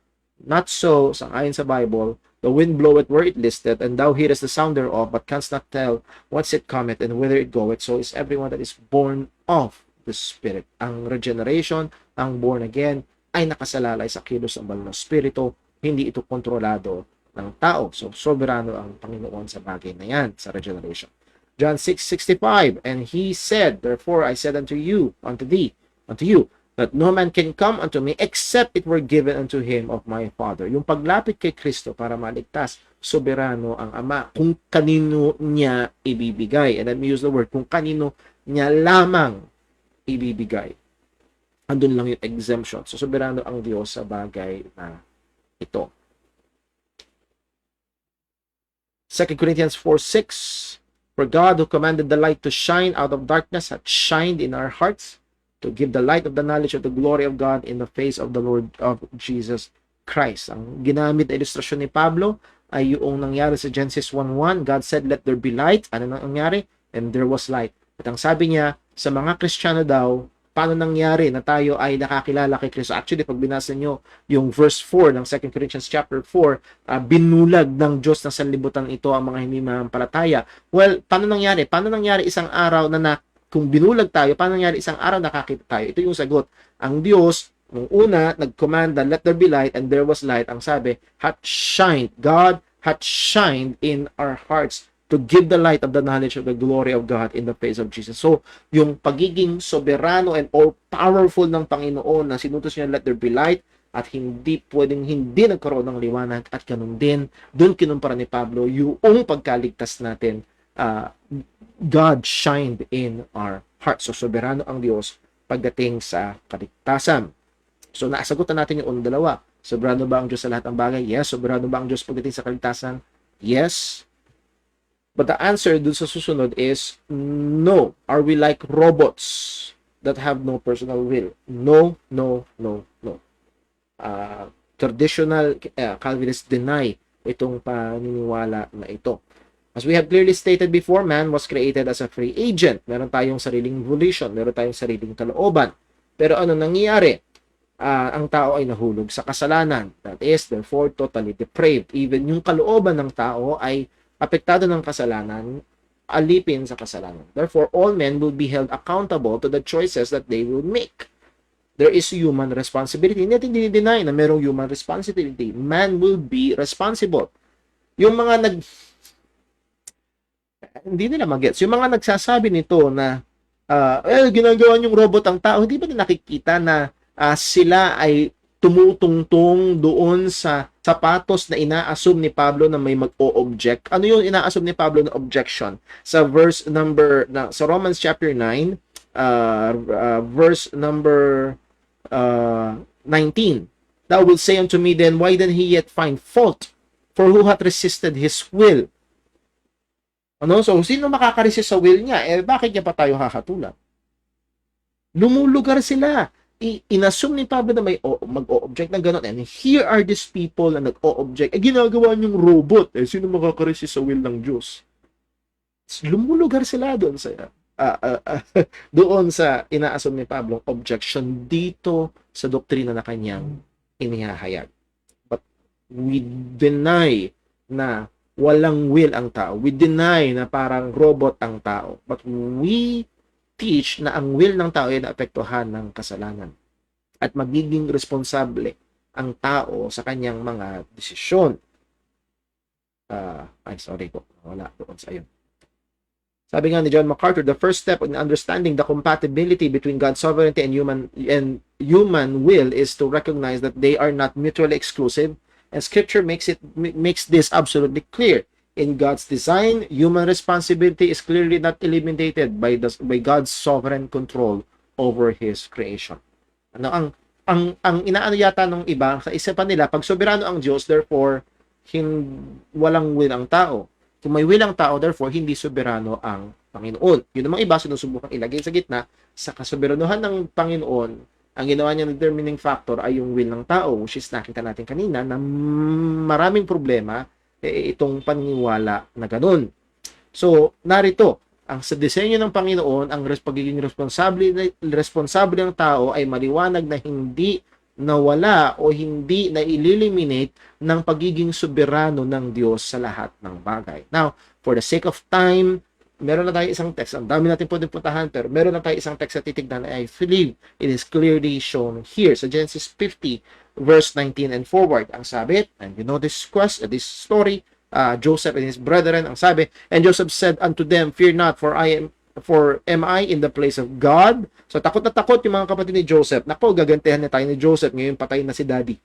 Not so, sangayon sa Bible. The wind bloweth where it listeth, and thou hearest the sound thereof, but canst not tell whence it cometh and whither it goeth. So is everyone that is born of the Spirit. Ang regeneration, ang born again, ay nakasalalay sa kilos ng banal na Espiritu. Hindi ito kontrolado ng tao. So, soberano ang Panginoon sa bagay na yan, sa regeneration. John 6:65, and He said, therefore I said unto you, unto you, that no man can come unto me except it were given unto him of my Father. Yung paglapit kay Kristo para maligtas, soberano ang Ama kung kanino niya ibibigay. And let me use the word, kung kanino niya lamang ibibigay. Andun lang yung exemption. So, soberano ang Diyos sa bagay na ito. 2 Corinthians 4:6, for God who commanded the light to shine out of darkness hath shined in our hearts to give the light of the knowledge of the glory of God in the face of the Lord of Jesus Christ. Ang ginamit na ilustrasyon ni Pablo ay yung nangyari sa Genesis 1:1. God said, let there be light. Ano nangyari? And there was light. At ang sabi niya, sa mga Kristiyano daw, paano nangyari na tayo ay nakakilala kay Kristo? Actually, pag binasa nyo yung verse 4 ng 2 Corinthians chapter 4, binulag ng Diyos na sanlibutan ito ang mga hindi manampalataya. Well, paano nangyari? Paano nangyari isang araw na kung binulag tayo, paano nangyari isang araw nakakita tayo? Ito yung sagot. Ang Diyos, nung una, nag-command na let there be light, and there was light. Ang sabi, hath shined. God hath shined in our hearts to give the light of the knowledge of the glory of God in the face of Jesus. So, yung pagiging soberano and all-powerful ng Panginoon na sinutos niya, let there be light, at hindi pwedeng hindi nagkaroon ng liwanag, at ganun din, doon kinumpara ni Pablo, yung pagkaligtas natin, God shined in our hearts. So, soberano ang Diyos pagdating sa kaligtasan. So, naasagutan natin yung dalawa. Soberano ba ang Diyos sa lahat ng bagay? Yes. Soberano ba ang Diyos pagdating sa kaligtasan? Yes. But the answer dun sa susunod is no. Are we like robots that have no personal will? No, no, no, no. Traditional Calvinists deny itong paniniwala na ito. As we have clearly stated before, man was created as a free agent. Meron tayong sariling volition, meron tayong sariling kalooban. Pero ano nangyayari? ang tao ay nahulog sa kasalanan. That is, therefore, totally depraved. Even yung kalooban ng tao ay apektado ng kasalanan, alipin sa kasalanan. Therefore, all men will be held accountable to the choices that they will make. There is human responsibility. Hindi natin dinideny na merong human responsibility. Man will be responsible. Yung mga hindi nila magets. Yung mga nagsasabi nito na ginagawa yung robot ang tao, hindi ba nila nakikita na sila ay tumutungtong doon sa sapatos na ina-assume ni Pablo na may mag-o-object. Ano yung ina-assume ni Pablo na objection? Sa verse number, sa Romans chapter 9, verse number 19. Thou wilt say unto me then, why then he yet find fault? For who hath resisted his will? So, sino makakaresist sa will niya? Bakit niya pa tayo hahatulan? Lumulugar sila. Inassume ni Pablo na may mag-o-object ng gano'n. And here are these people na nag-o-object. Ginagawa niyong robot. Sino makakaresist sa will ng Diyos? Lumulugar sila doon sa doon sa ina-assume ni Pablo objection dito sa doktrina na kanyang inihahayag. But we deny na walang will ang tao. We deny na parang robot ang tao. But we teach na ang will ng tao ay naapektuhan ng kasalanan. At magiging responsable ang tao sa kanyang mga desisyon. Sorry po. Wala doon sa iyo. Sabi nga ni John MacArthur, the first step in understanding the compatibility between God's sovereignty and human will is to recognize that they are not mutually exclusive. And Scripture makes this absolutely clear. In God's design, human responsibility is clearly not eliminated by God's sovereign control over His creation. Ang inaano yata ng iba sa isipan nila, pag soberano ang Diyos, therefore walang will ang tao. Kung may will ang tao, therefore hindi soberano ang Panginoon. Yun namang iba sinusubukang ilagay sa gitna sa kasoberanuhan ng Panginoon. Ang ginawa niya ng determining factor ay yung will ng tao, which is nakita natin kanina na maraming problema itong paniniwala na ganun. So, narito, sa disenyo ng Panginoon, ang pagiging responsable ng tao ay maliwanag na hindi nawala o hindi na eliminate ng pagiging soberano ng Diyos sa lahat ng bagay. Now, for the sake of time, meron na tayo isang text. Ang dami natin pwedeng puntahan, pero meron na tayo isang text na titignan. I believe it is clearly shown here. Sa Genesis 50, verse 19 and forward. Ang sabi, and you know this story, Joseph and his brethren, ang sabi, and Joseph said unto them, fear not, for am I in the place of God? So, takot na takot yung mga kapatid ni Joseph. Nako, gagantihan na tayo ni Joseph. Ngayon, patay na si daddy.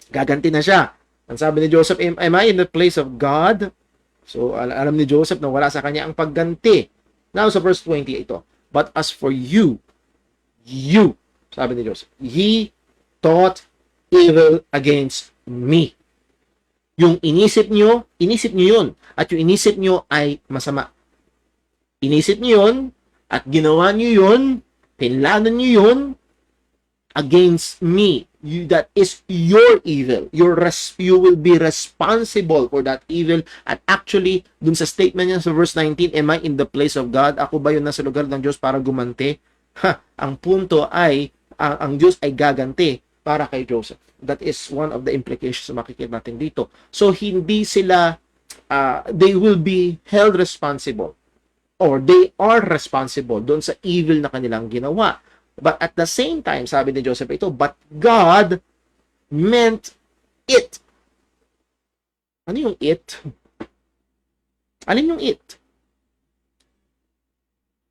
Gaganti na siya. Ang sabi ni Joseph, am I in the place of God? So, alam ni Joseph na wala sa kanya ang pagganti. Now, sa verse 20 ito. But as for you, sabi ni Joseph, ye thought evil against me. Yung inisip nyo yun. At yung inisip nyo ay masama. Inisip nyo yun, at ginawa nyo yun, pinlanan nyo yun, against me. That is your evil. You will be responsible for that evil. At actually, dun sa statement niya sa verse 19, am I in the place of God? Ako ba yun nasa lugar ng Diyos para gumanti? Ang punto ay, ang Diyos ay gaganti para kay Joseph. That is one of the implications na makikita natin dito. So, hindi sila, they will be held responsible or they are responsible dun sa evil na kanilang ginawa. But at the same time, sabi ni Joseph ito, but God meant it. Ano yung it? Alin yung it?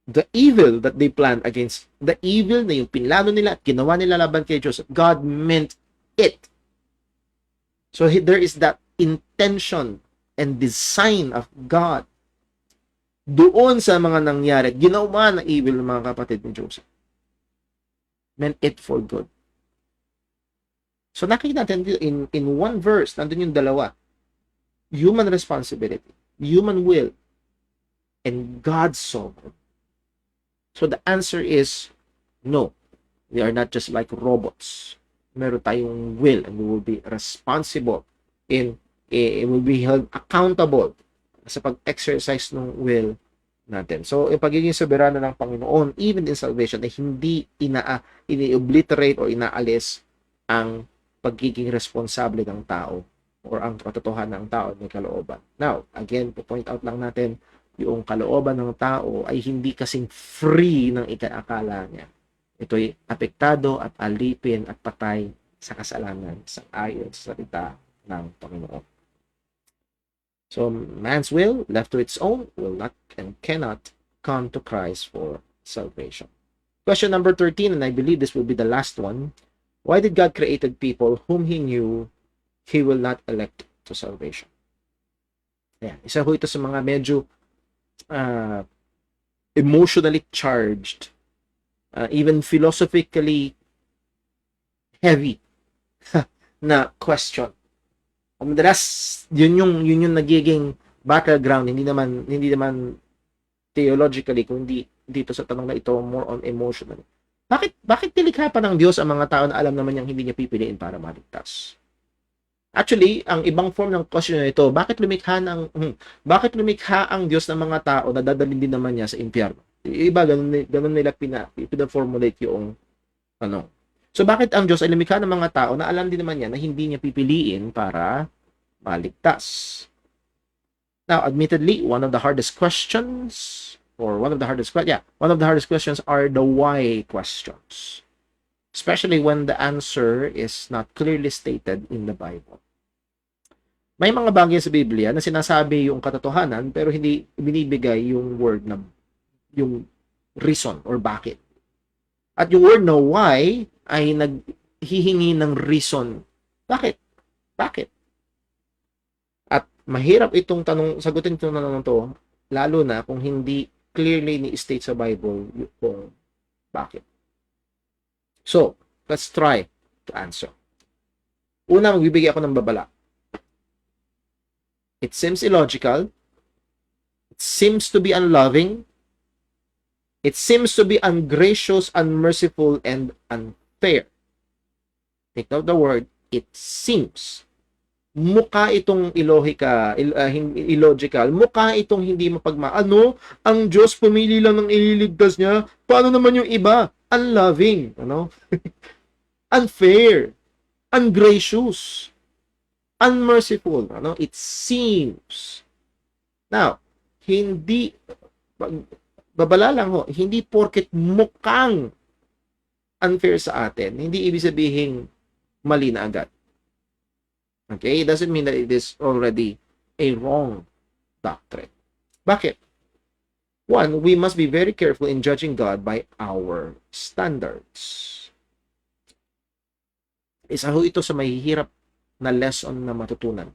The evil that they planned against, the evil na yung pinlano nila at ginawa nila laban kay Joseph, God meant it. So there is that intention and design of God doon sa mga nangyari, ginawa na evil ng mga kapatid ni Joseph. Meant it for good. So nakikita natin dito in one verse, nandun yung dalawa. Human responsibility, human will, and God's sovereign. So the answer is no. We are not just like robots. Meron tayong will and we will be responsible we will be held accountable sa pag-exercise ng will natin. So, yung pagiging soberano ng Panginoon, even in salvation, ay hindi ini-obliterate o inaalis ang pagiging responsable ng tao or ang katotohanan ng tao may kalooban. Now, again, po-point out lang natin, yung kalooban ng tao ay hindi kasing free ng ikaakala niya. Ito'y apektado at alipin at patay sa kasalanan sa ayon sa salita ng Panginoon. So, man's will, left to its own, will not and cannot come to Christ for salvation. Question number 13, and I believe this will be the last one. Why did God created people whom He knew He will not elect to salvation? Ayan. Isa ho ito sa mga medyo emotionally charged, even philosophically heavy na question. Madalas yun yung nagiging battleground, hindi naman theologically, kundi dito sa tanong na ito more on emotional. Bakit nilikha pa ng Diyos ang mga tao na alam naman niyang hindi niya pipiliin para maligtas? Actually, ang ibang form ng question na ito, bakit lumikha ang Diyos ng mga tao na dadalhin din naman niya sa impyerno? Iba, ganun nila pina-formulate yung ano. So, bakit ang Diyos ay lumikha ng mga tao na alam din naman niya na hindi niya pipiliin para maligtas? Now, admittedly, one of the hardest questions are the why questions. Especially when the answer is not clearly stated in the Bible. May mga bagay sa Biblia na sinasabi yung katotohanan pero hindi binibigay yung word na yung reason or bakit. At yung word na why ay naghihingi ng reason. Bakit? Bakit? At mahirap sagutin itong tanong to, lalo na kung hindi clearly ni-state sa Bible kung bakit. So, let's try to answer. Una, magbibigay ako ng babala. It seems illogical. It seems to be unloving. It seems to be ungracious, unmerciful, and unfair. Take note the word, it seems. Mukha itong illogical. Mukha itong hindi mapagmaano. Ang Diyos pumili lang ng ililigtas niya. Paano naman yung iba? Unloving. Unfair. Ungracious. Unmerciful. It seems. Now, babala lang ho, hindi porket mukhang unfair sa atin, hindi ibig sabihin mali na agad. Okay? It doesn't mean that it is already a wrong doctrine. Bakit? One, we must be very careful in judging God by our standards. Isa ho ito sa mahihirap na lesson na matutunan.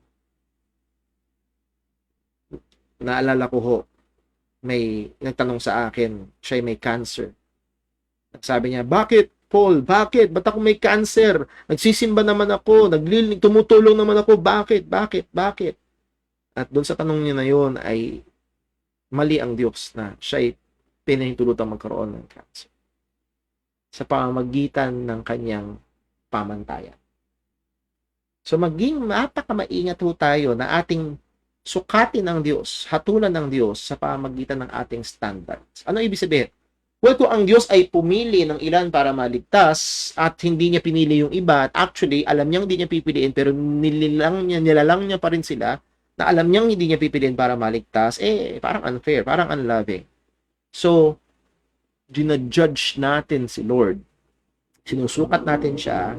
Naalala ko ho, may nagtanong sa akin, siya may cancer. Sabi niya, bakit Paul? Bakit? Ba't ako may cancer? Nagsisimba naman ako, tumutulong naman ako, bakit? At doon sa tanong niya na yun ay mali ang Diyos na siya ay pinahintulutang magkaroon ng cancer sa pamamagitan ng kanyang pamantayan. So maging napakamaingat ho tayo na ating sukatin ng Diyos, hatulan ng Diyos sa pamamagitan ng ating standards. Ano ibig sabihin? Well, kung ang Diyos ay pumili ng ilan para maligtas at hindi niya pinili yung iba, at actually, alam niyang hindi niya pipiliin pero nilalang niya pa rin sila na alam niyang hindi niya pipiliin para maligtas, parang unfair, parang unloving. So, ginajudge natin si Lord. Sinusukat natin siya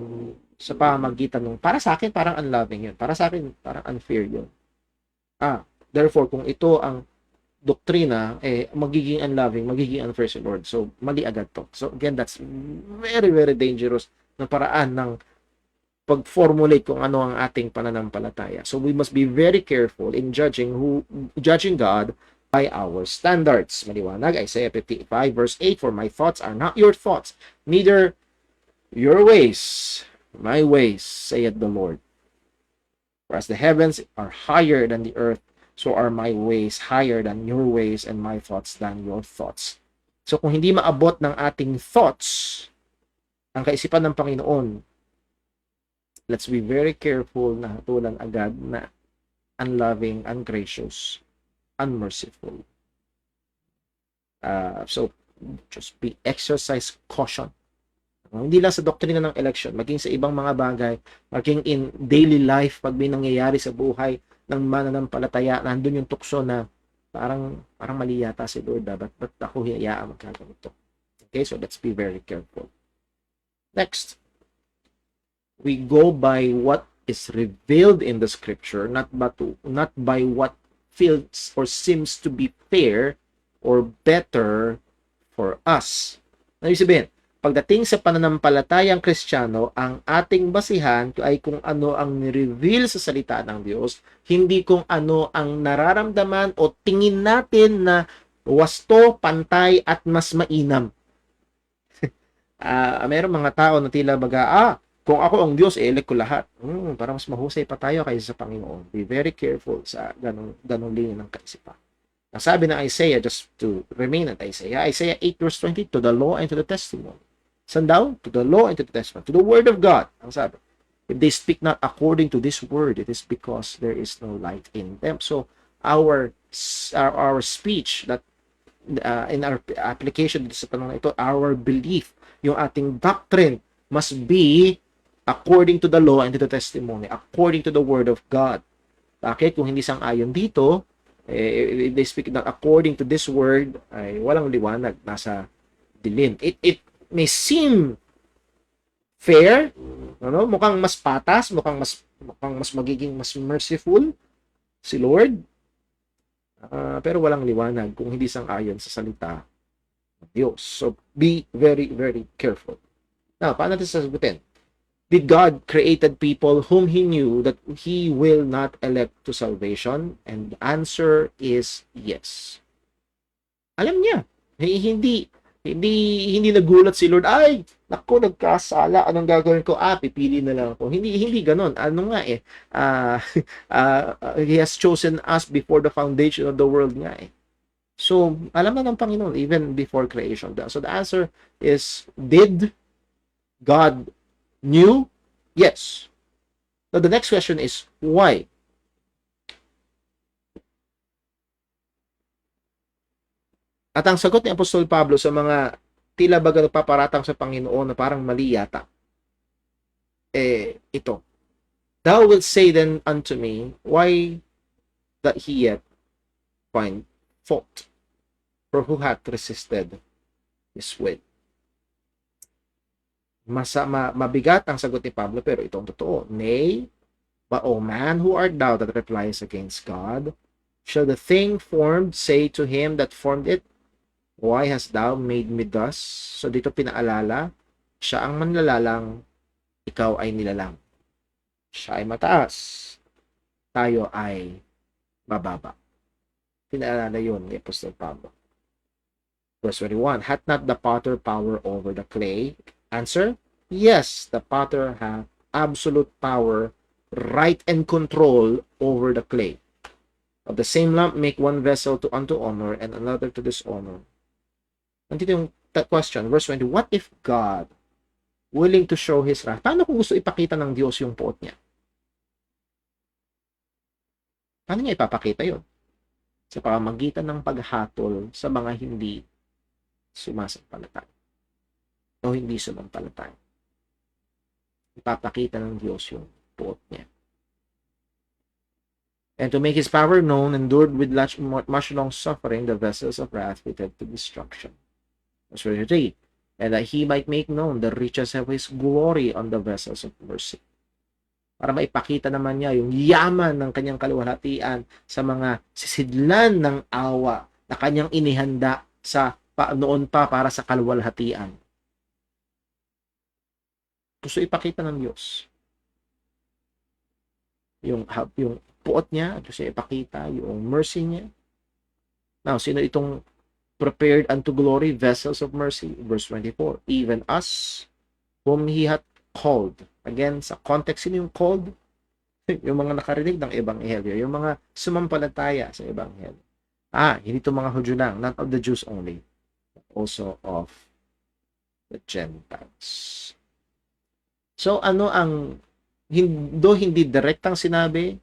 sa pamamagitan ng, para sa akin, parang unloving yun. Para sa akin, parang unfair yun. Therefore, kung ito ang doktrina, magiging unloving, magiging unfair si Lord. So, mali agad to. So, again, that's very, very dangerous na paraan ng pag-formulate kung ano ang ating pananampalataya. So, we must be very careful in judging God by our standards. Maliwanag, Isaiah 55 verse 8, for my thoughts are not your thoughts, neither your ways, my ways, saith the Lord. For as the heavens are higher than the earth, so are my ways higher than your ways, and my thoughts than your thoughts. So kung hindi maabot ng ating thoughts ang kaisipan ng Panginoon, let's be very careful na hatulan agad na unloving, ungracious, unmerciful. So, just exercise caution. Hindi lang sa doktrina ng election, maging sa ibang mga bagay, maging in daily life, pag may nangyayari sa buhay ng mananampalataya, nandun yung tukso na parang mali yata si Lord, ba't ako hiyayaan magkaganito? Okay, so let's be very careful. Next, we go by what is revealed in the scripture, not by what feels or seems to be fair or better for us. Ano yung sabihin? Pagdating sa pananampalatayang Kristiyano, ang ating basihan ay kung ano ang ni-reveal sa salita ng Diyos, hindi kung ano ang nararamdaman o tingin natin na wasto, pantay at mas mainam. Mayroong mga tao na tila baga, kung ako ang Diyos, elect ko lahat. Para mas mahusay pa tayo kaysa sa Panginoon. Be very careful sa ganong linya ng kaisipan. Ang sabi ng Isaiah, just to remain at Isaiah 8 verse 20, to the law and to the testimony. Saan daw? To the law and to the testimony. To the word of God. Ang sabi. If they speak not according to this word, it is because there is no light in them. So, our speech that in our application dito sa tanong na ito, our belief, yung ating doctrine must be according to the law and to the testimony, according to the word of God. Bakit? Kung hindi sang-ayon dito, if they speak not according to this word, ay walang liwanag, nasa dilim. It may seem fair, mukhang mas patas, mukhang mas magiging mas merciful si Lord, pero walang liwanag kung hindi sang-ayon sa salita ng Diyos. So, be very, very careful. Now, paano natin sasagutin? Did God created people whom He knew that He will not elect to salvation? And the answer is yes. Alam niya. Hindi nagulat si Lord, ay, naku, nagkasala, anong gagawin ko? Pipili na lang ako. Hindi ganoon. He has chosen us before the foundation of the world nga eh. So, alam na ng Panginoon, even before creation. So, the answer is, did God knew? Yes. Now, the next question is, why? At ang sagot ni Apostol Pablo sa mga tila baga nagpaparatang sa Panginoon na parang mali yata, ito. Thou wilt say then unto me, why that he yet find fault? For who hath resisted his will? Mabigat ang sagot ni Pablo, pero ito ang totoo. Nay, but O man, who art thou that replies against God? Shall the thing formed say to him that formed it, why hast thou made me thus? So dito pinaalala, siya ang manlalalang, ikaw ay nilalang. Siya ay mataas, tayo ay bababa. Pinaalala yun ni Apostol Pablo. Verse 21, hath not the potter power over the clay? Answer, yes, the potter hath absolute power, right and control over the clay. Of the same lump make one vessel unto honor and another to dishonor. Nandito yung question, verse 20, what if God, willing to show His wrath? Paano kung gusto ipakita ng Diyos yung puot niya? Paano niya ipapakita yun? Sa pamamagitan ng paghatol sa mga hindi sumasampalataya o hindi sumampalataya. Ipapakita ng Diyos yung puot niya. And to make His power known, endured with much long suffering the vessels of wrath fitted to destruction. Verse 23, and that He might make known the riches of His glory on the vessels of mercy. Para maipakita naman niya yung yaman ng kanyang kaluwalhatian sa mga sisidlan ng awa na kanyang inihanda sa noon pa para sa kaluwalhatian. Gusto ipakita ng Diyos yung puot niya, gusto ipakita yung mercy niya. Now, sino itong prepared unto glory, vessels of mercy? Verse 24, even us whom He hath called. Again, sa context, sino yung called? Yung mga nakarinig ng Ebanghelyo, yung mga sumampalataya sa Ebanghelyo. Hindi itong mga Hudyo lang, not of the Jews only, but also of the Gentiles. So, ano ang, hindi direktang sinabi,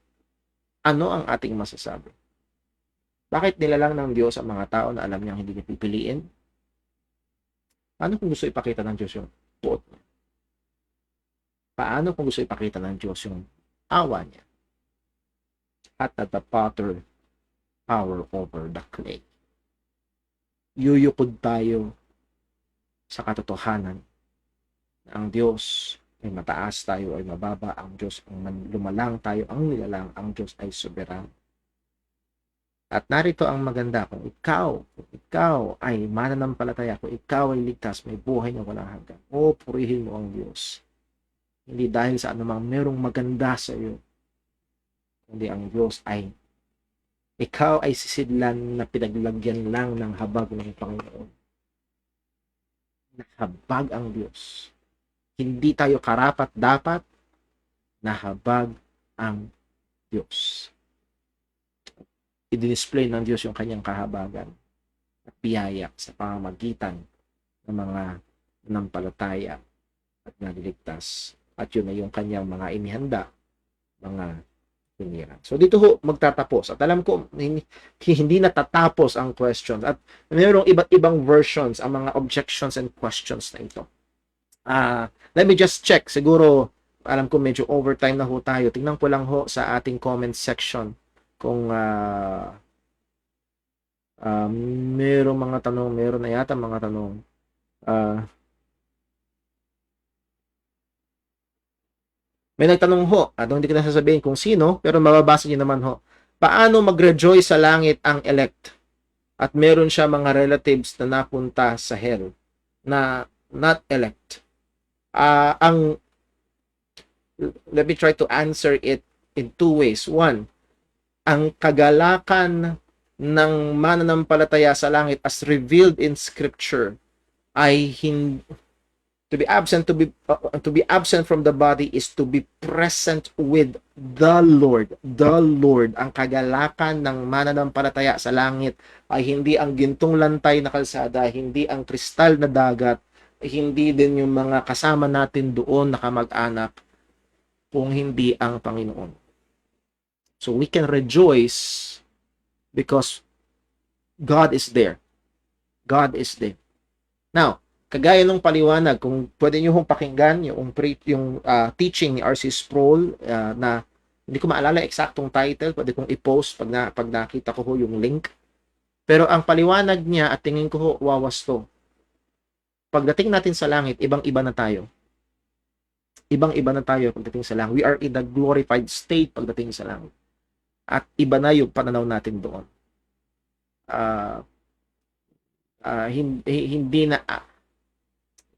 ano ang ating masasabi? Bakit nilalang ng Diyos ang mga tao na alam niyang hindi niya pipiliin? Paano kung gusto ipakita ng Diyos yung buot niya? Paano kung gusto ipakita ng Diyos yung awa niya? At that the potter power over the clay. Yuyukod tayo sa katotohanan na ang Diyos ay mataas, tayo ay mababa, ang Diyos ang lumalang, tayo ang nilalang, ang Diyos ay soberano. At narito ang maganda, kung ikaw ay mananampalataya, kung ikaw ay ligtas, may buhay na walang hanggan, purihin mo ang Diyos. Hindi dahil sa anumang merong maganda sa iyo, kundi ang Diyos ay, ikaw ay sisidlan na pinaglagyan lang ng habag ng Panginoon. Nahabag ang Diyos. Hindi tayo karapat dapat, nahabag ang Diyos. I-display ng Diyos yung kanyang kahabagan at biyaya sa pamamagitan ng mga nanampalataya at naliligtas. At yun na yung kanyang mga inihanda, mga hinirang. So dito ho magtatapos. At alam ko, hindi natatapos ang questions. At mayroong iba't ibang versions ang mga objections and questions na ito. Let me just check. Siguro, alam ko medyo overtime na ho tayo. Tingnan ko lang ho sa ating comment section kung merong mga tanong, meron na yata mga tanong. May nagtanong ho, hindi ko na sasabihin kung sino, pero mababasa niyo naman ho. Paano mag-rejoice sa langit ang elect? At meron siya mga relatives na napunta sa hell na not elect. Let me try to answer it in two ways. One, ang kagalakan ng mananampalataya sa langit as revealed in Scripture ay to be absent from the body is to be present with the Lord. The Lord. Ang kagalakan ng mananampalataya sa langit ay hindi ang gintong lantay na kalsada, hindi ang kristal na dagat, hindi din yung mga kasama natin doon na kamag-anak, kung hindi ang Panginoon. So we can rejoice because God is there. God is there. Now, kagaya ng paliwanag, kung pwede nyo hong pakinggan yung teaching ni R.C. Sproul na hindi ko maalala eksaktong title, pwede kong i-post pag nakita ko ho yung link. Pero ang paliwanag niya at tingin ko ho wawasto. Pagdating natin sa langit, ibang-iba na tayo. Ibang-iba na tayo pagdating sa langit. We are in the glorified state pagdating sa langit. At iba na yung pananaw natin doon. Hindi na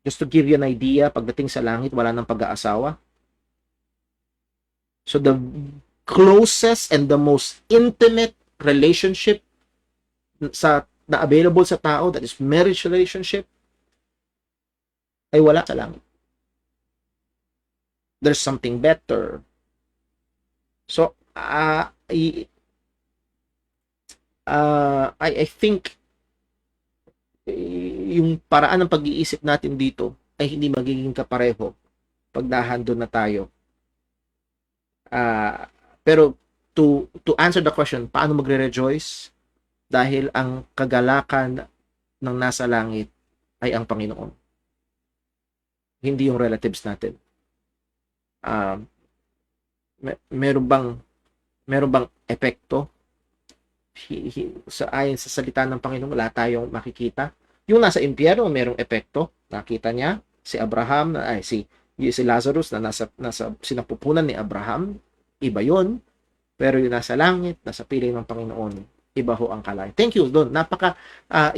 just to give you an idea, pagdating sa langit, wala nang pag-aasawa. So the closest and the most intimate relationship na available sa tao, that is marriage relationship, ay wala sa langit. There's something better. So, I think yung paraan ng pag-iisip natin dito ay hindi magiging kapareho pag nahandun na tayo. Pero to answer the question, paano magre-rejoice? Dahil ang kagalakan ng nasa langit ay ang Panginoon. Hindi yung relatives natin. Meron bang epekto? Ayon sa salita ng Panginoon, wala tayong makikita. Yung nasa impyerno, merong epekto. Nakita niya si Abraham, si Lazarus na nasa sinapupunan ni Abraham, iba yon. Pero yung nasa langit, nasa piling ng Panginoon, iba ho ang kalay. Thank you, Don.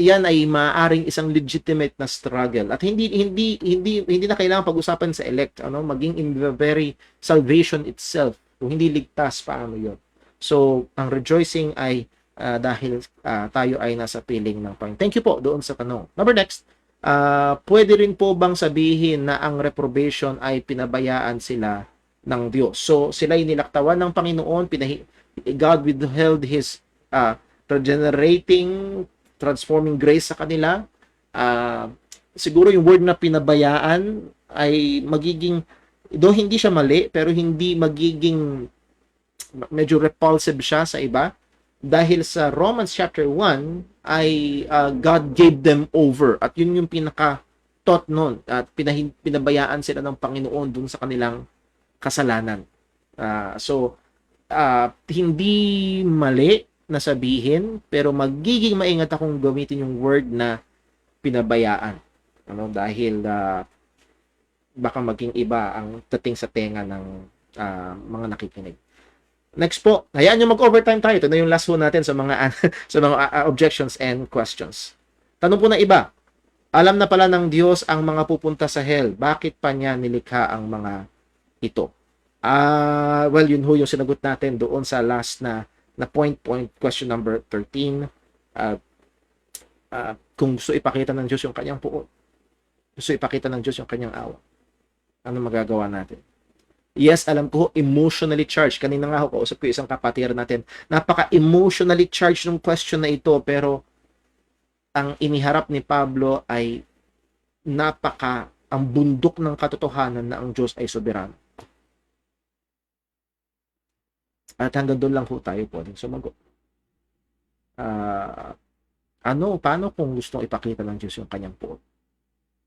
Yan ay maaring isang legitimate na struggle. At hindi na kailangan pag-usapan sa elect, maging in the very salvation itself. Kung hindi ligtas, paano yun? So, ang rejoicing ay dahil tayo ay nasa piling ng Panginoon. Thank you po doon sa tanong. Number next, pwede rin po bang sabihin na ang reprobation ay pinabayaan sila ng Diyos? So, sila ay nilaktawan ng Panginoon, God withheld His regenerating, transforming grace sa kanila. Siguro yung word na pinabayaan ay magiging, though hindi siya mali, pero hindi magiging medyo repulsive siya sa iba. dahil sa Romans chapter 1 ay God gave them over at yun yung pinaka taught noon at pinabayaan sila ng Panginoon dun sa kanilang kasalanan. Hindi mali na sabihin pero magiging maingat akong gamitin yung word na pinabayaan. Dahil baka maging iba ang dating sa tenga ng mga nakikinig. Next po, hayaan nyo mag-overtime tayo. Ito na yung last one natin sa mga sa mga objections and questions. Tanong po na iba. Alam na pala ng Diyos ang mga pupunta sa hell. Bakit pa niya nilikha ang mga ito? Well, yun ho yung sinagot natin doon sa last na point question number 13. Kung gusto ipakita ng Diyos yung kanyang puot, gusto ipakita ng Diyos yung kanyang awa, ano magagawa natin? Yes, alam ko, emotionally charged. Kanina nga ako, kausap ko isang kapatid natin. Napaka-emotionally charged ng question na ito, pero ang iniharap ni Pablo ay ang bundok ng katotohanan na ang Diyos ay soberano. At hanggang doon lang ho tayo pwedeng sumagot. Paano kung gustong ipakita ng Diyos yung kanyang puot?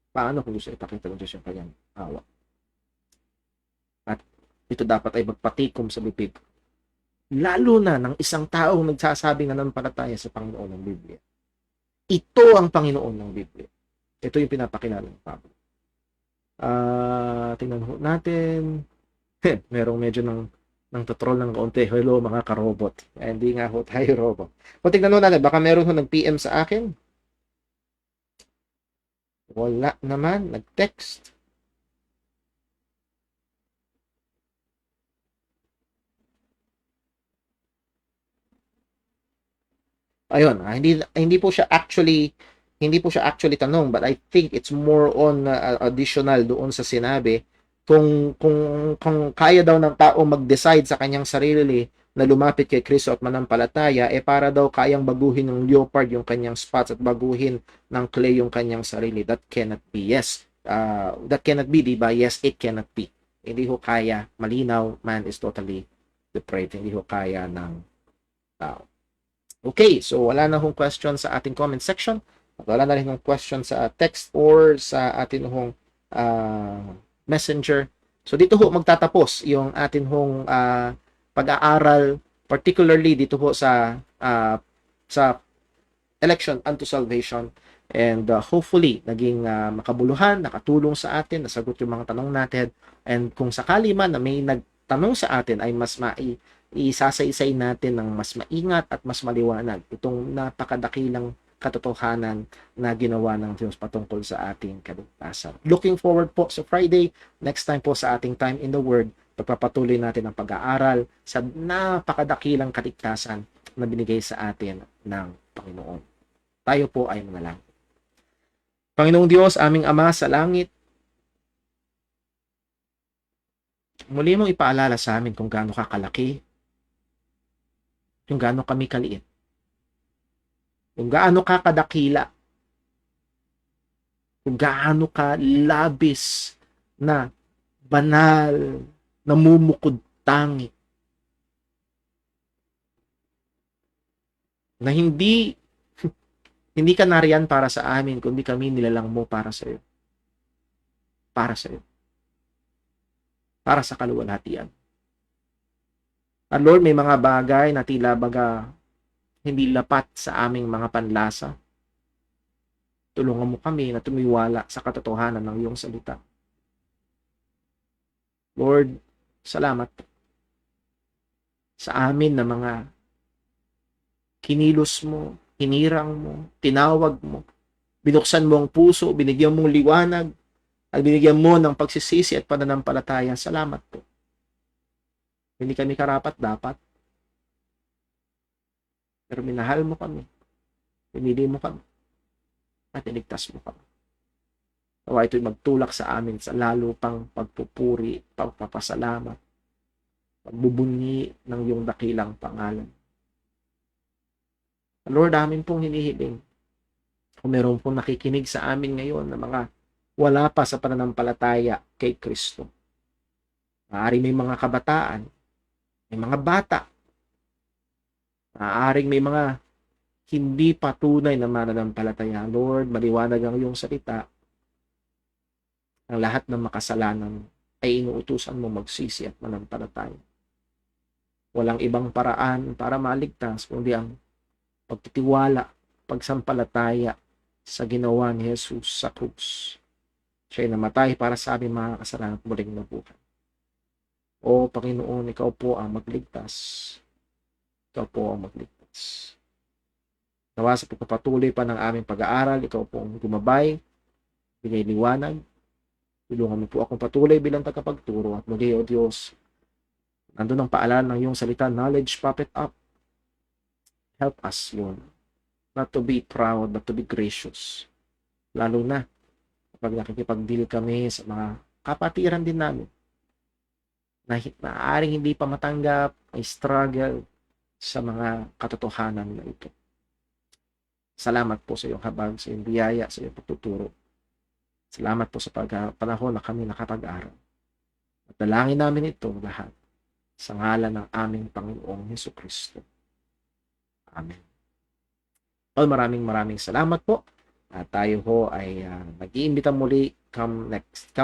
Paano kung gusto ipakita ng Diyos yung kanyang awa? At ito dapat ay magpatikom sa bibig. Lalo na ng isang taong nagsasabing nananampalataya sa Panginoon ng Biblia. Ito ang Panginoon ng Biblia. Ito yung pinapakilala ng Pablo. Tingnan natin. Merong medyo ng tutrol ng kaunti. Hello mga karobot. Hindi nga ho tayo robot. Kung tingnan natin, baka meron ho nag-PM sa akin. Wala naman. Nag-text. Ayun, hindi po siya actually tanong, but I think it's more on additional doon sa sinabi kung kaya daw ng tao mag-decide sa kanyang sarili na lumapit kay Kristo at manampalataya, para daw kayang baguhin ng leopard yung kanyang spots at baguhin ng clay yung kanyang sarili. That cannot be. Yes. That cannot be, diba? Yes, it cannot be. Hindi ho kaya. Malinaw, man is totally depraved. Hindi ho kaya ng tao. Okay, so wala na hong question sa ating comment section. Wala na rin hong question sa text or sa ating hong messenger. So dito ho magtatapos yung ating hong pag-aaral, particularly dito ho sa election unto salvation. And hopefully, naging makabuluhan, nakatulong sa atin, nasagot yung mga tanong natin. And kung sakali man na may nagtanong sa atin ay mas isasaysay natin ng mas maingat at mas maliwanag itong napakadakilang katotohanan na ginawa ng Diyos patungkol sa ating kaligtasan. Looking forward po sa Friday, next time po sa ating Time in the Word, pagpapatuloy natin ang pag-aaral sa napakadakilang kaligtasan na binigay sa atin ng Panginoon. Tayo po ay manalangin. Panginoong Diyos, aming Ama sa langit, muli mong ipaalala sa amin kung gaano kakalaki, kung gaano kami kaliit, kung gaano ka kadakila, kung gaano ka labis na banal, namumukod tangi, na hindi ka nariyan para sa amin, kundi kami nilalang mo para sa iyo. Para sa iyo. Para sa kaluwalhatian. At Lord, may mga bagay na tila baga hindi lapat sa aming mga panlasa. Tulungan mo kami na tumiwala sa katotohanan ng iyong salita. Lord, salamat sa amin na mga kinilos mo, hinirang mo, tinawag mo, binuksan mo ang puso, binigyan mong liwanag, at binigyan mo ng pagsisisi at pananampalataya. Salamat po. Hindi kami karapat-dapat. Pero minahal mo kami. Pinili mo kami. At iligtas mo kami. Nawa ito'y magtulak sa amin sa lalo pang pagpupuri, pagpapasalamat, pagbubunyi ng iyong dakilang pangalan. Lord, amin pong hinihiling. Kung meron pong nakikinig sa amin ngayon na mga wala pa sa pananampalataya kay Kristo. Maaari may mga kabataan, may mga bata, Maaaring may mga hindi pa tunay na mananampalataya. Lord, maliwanag ang iyong salita. Ang lahat ng makasalanan ay inuutusan mo magsisi at manampalataya. Walang ibang paraan para maligtas kundi ang pagtitiwala, pagsampalataya sa ginawa ni Jesus sa krus. Siya'y namatay para sa aming mga kasalanan at muling nabuhay. O Panginoon, ikaw po ang magligtas. Ikaw po ang magligtas. Nawa sa pagpapatuloy pa ng aming pag-aaral, ikaw po ang gumabay, bigay liwanag. Tulungan mo po akong patuloy bilang tagapagturo at muli, O Diyos, nandun ang paalala ng iyong salita, knowledge, puff it up. Help us, Lord, not to be proud, but to be gracious. Lalo na kapag nakikipag-deal kami sa mga kapatiran din namin na maaaring hindi pa matanggap, ay struggle sa mga katotohanan na ito. Salamat po sa iyong habag, sa iyong biyaya, sa iyong pagtuturo. Salamat po sa panahon na kami nakapag-aral. At dalangin namin ito lahat sa ngalan ng aming Panginoong Hesukristo. Amen. Well, maraming salamat po. At tayo ho ay nag-iimbita muli come next